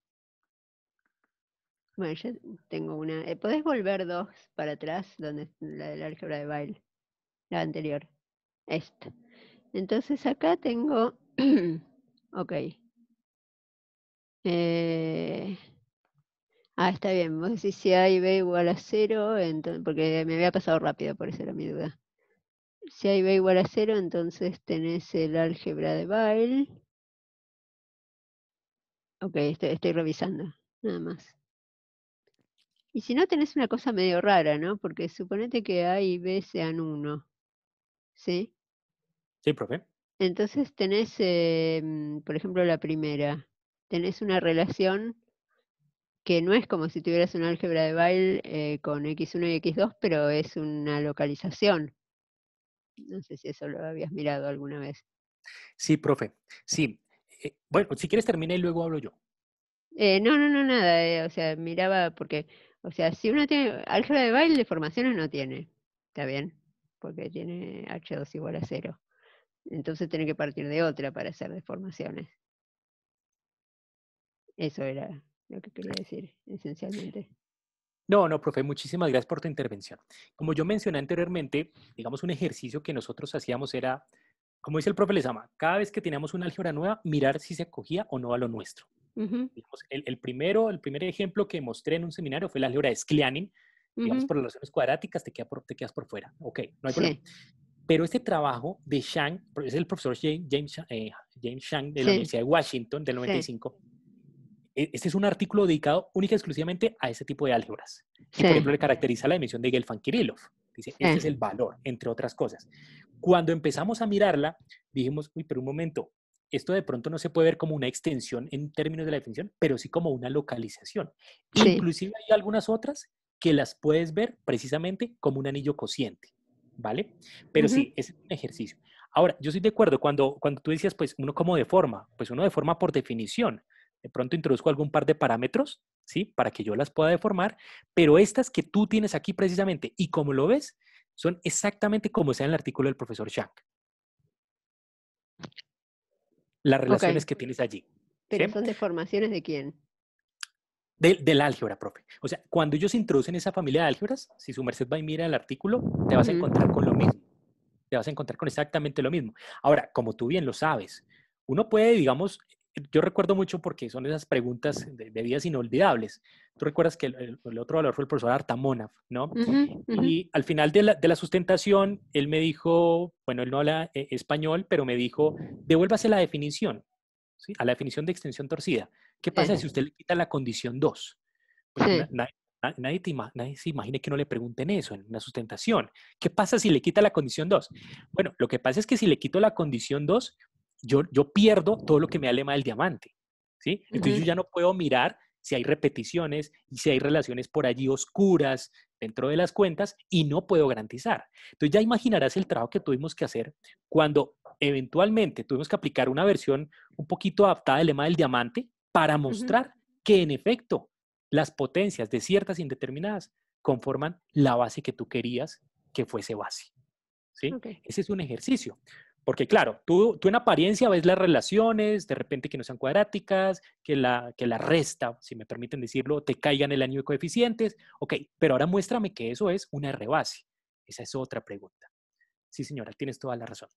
Bueno, yo tengo una. ¿Podés volver dos para atrás, donde la del álgebra de Bail, la anterior? Esta. Entonces acá tengo, ok. Eh, está bien. Vos decís si A y B igual a cero, porque me había pasado rápido, por eso era mi duda. Si A y B igual a cero, entonces tenés el álgebra de Bail. Ok, estoy revisando, nada más. Y si no, tenés una cosa medio rara, ¿no? Porque suponete que A y B sean uno, ¿sí? Sí, profe. Entonces tenés, por ejemplo, la primera, tenés una relación que no es como si tuvieras un álgebra de Bail con x1 y x2, pero es una localización. No sé si eso lo habías mirado alguna vez. Sí, profe. Sí. Bueno, si quieres termina y luego hablo yo. No, nada. O sea, miraba porque, o sea, si uno tiene álgebra de Bail, deformaciones no tiene. ¿Está bien? Porque tiene h2 igual a cero. Entonces tiene que partir de otra para hacer deformaciones. Eso era lo que quería decir, esencialmente. No, profe, muchísimas gracias por tu intervención. Como yo mencioné anteriormente, digamos, un ejercicio que nosotros hacíamos era, como dice el profe Lezama, cada vez que teníamos una álgebra nueva, mirar si se acogía o no a lo nuestro. Ujú, Digamos, el primer ejemplo que mostré en un seminario fue la álgebra de Skleanin. Digamos, ujú. por relaciones cuadráticas te quedas por fuera. Ok, no hay problema. Sí, Pero este trabajo de Shang, es el profesor James Shang de la sí, Universidad de Washington del sí, 95. Este es un artículo dedicado única y exclusivamente a ese tipo de álgebras. Y, por ejemplo, sí, le caracteriza la dimensión de Gelfand-Kirillov. Dice, este es sí. el valor, entre otras cosas. Cuando empezamos a mirarla, dijimos, uy, pero un momento, esto de pronto no se puede ver como una extensión en términos de la definición, pero sí como una localización. Sí. Inclusive hay algunas otras que las puedes ver precisamente como un anillo cociente, ¿vale? Pero Ujú. sí, es un ejercicio. Ahora, yo estoy de acuerdo cuando tú decías, pues uno como deforma, pues uno deforma por definición. De pronto introduzco algún par de parámetros, ¿sí? Para que yo las pueda deformar, pero estas que tú tienes aquí precisamente, y como lo ves, son exactamente como está en el artículo del profesor Shank. las Ok, relaciones que tienes allí. ¿Sí? pero ¿son deformaciones de quién? Del álgebra, profe. O sea, cuando ellos introducen esa familia de álgebras, si su merced va y mira el artículo, te vas a Ujú, encontrar con lo mismo. Te vas a encontrar con exactamente lo mismo. Ahora, como tú bien lo sabes, uno puede, digamos, yo recuerdo mucho porque son esas preguntas de vidas inolvidables. Tú recuerdas que el otro valor fue el profesor Artamonov, ¿no? ujú, ujú. Y al final de la sustentación, él me dijo, bueno, él no habla español, pero me dijo, devuélvase la definición, ¿sí? A la definición de extensión torcida. ¿Qué pasa si Sí, usted le quita la condición 2? Pues sí. nadie se imagine que no le pregunten eso en una sustentación. ¿Qué pasa si le quita la condición 2? Bueno, lo que pasa es que si le quito la condición 2, yo pierdo todo lo que me da el lema del diamante, ¿sí? Entonces yo Ujú, ya no puedo mirar si hay repeticiones y si hay relaciones por allí oscuras dentro de las cuentas y no puedo garantizar. Entonces ya imaginarás el trabajo que tuvimos que hacer cuando eventualmente tuvimos que aplicar una versión un poquito adaptada del lema del diamante para ujú. mostrar que en efecto las potencias de ciertas indeterminadas conforman la base que tú querías que fuese base, ¿sí? Ok. Ese es un ejercicio. Porque claro, tú en apariencia ves las relaciones, de repente que no sean cuadráticas, que la resta, si me permiten decirlo, te caigan el año de coeficientes. Ok, pero ahora muéstrame que eso es una R base. Esa es otra pregunta. Sí, señora, tienes toda la razón.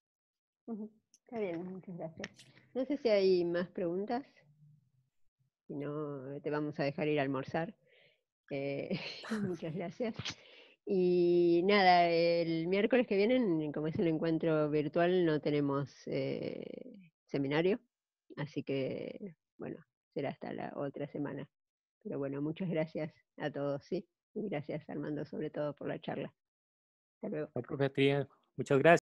Ujú. Está bien, muchas gracias. No sé si hay más preguntas, si no, te vamos a dejar ir a almorzar. Muchas gracias. Y nada, el miércoles que viene, como es el encuentro virtual, no tenemos seminario, así que, bueno, será hasta la otra semana. Pero bueno, muchas gracias a todos, ¿sí? Y gracias, Armando, sobre todo por la charla. Hasta luego. No, profe, muchas gracias.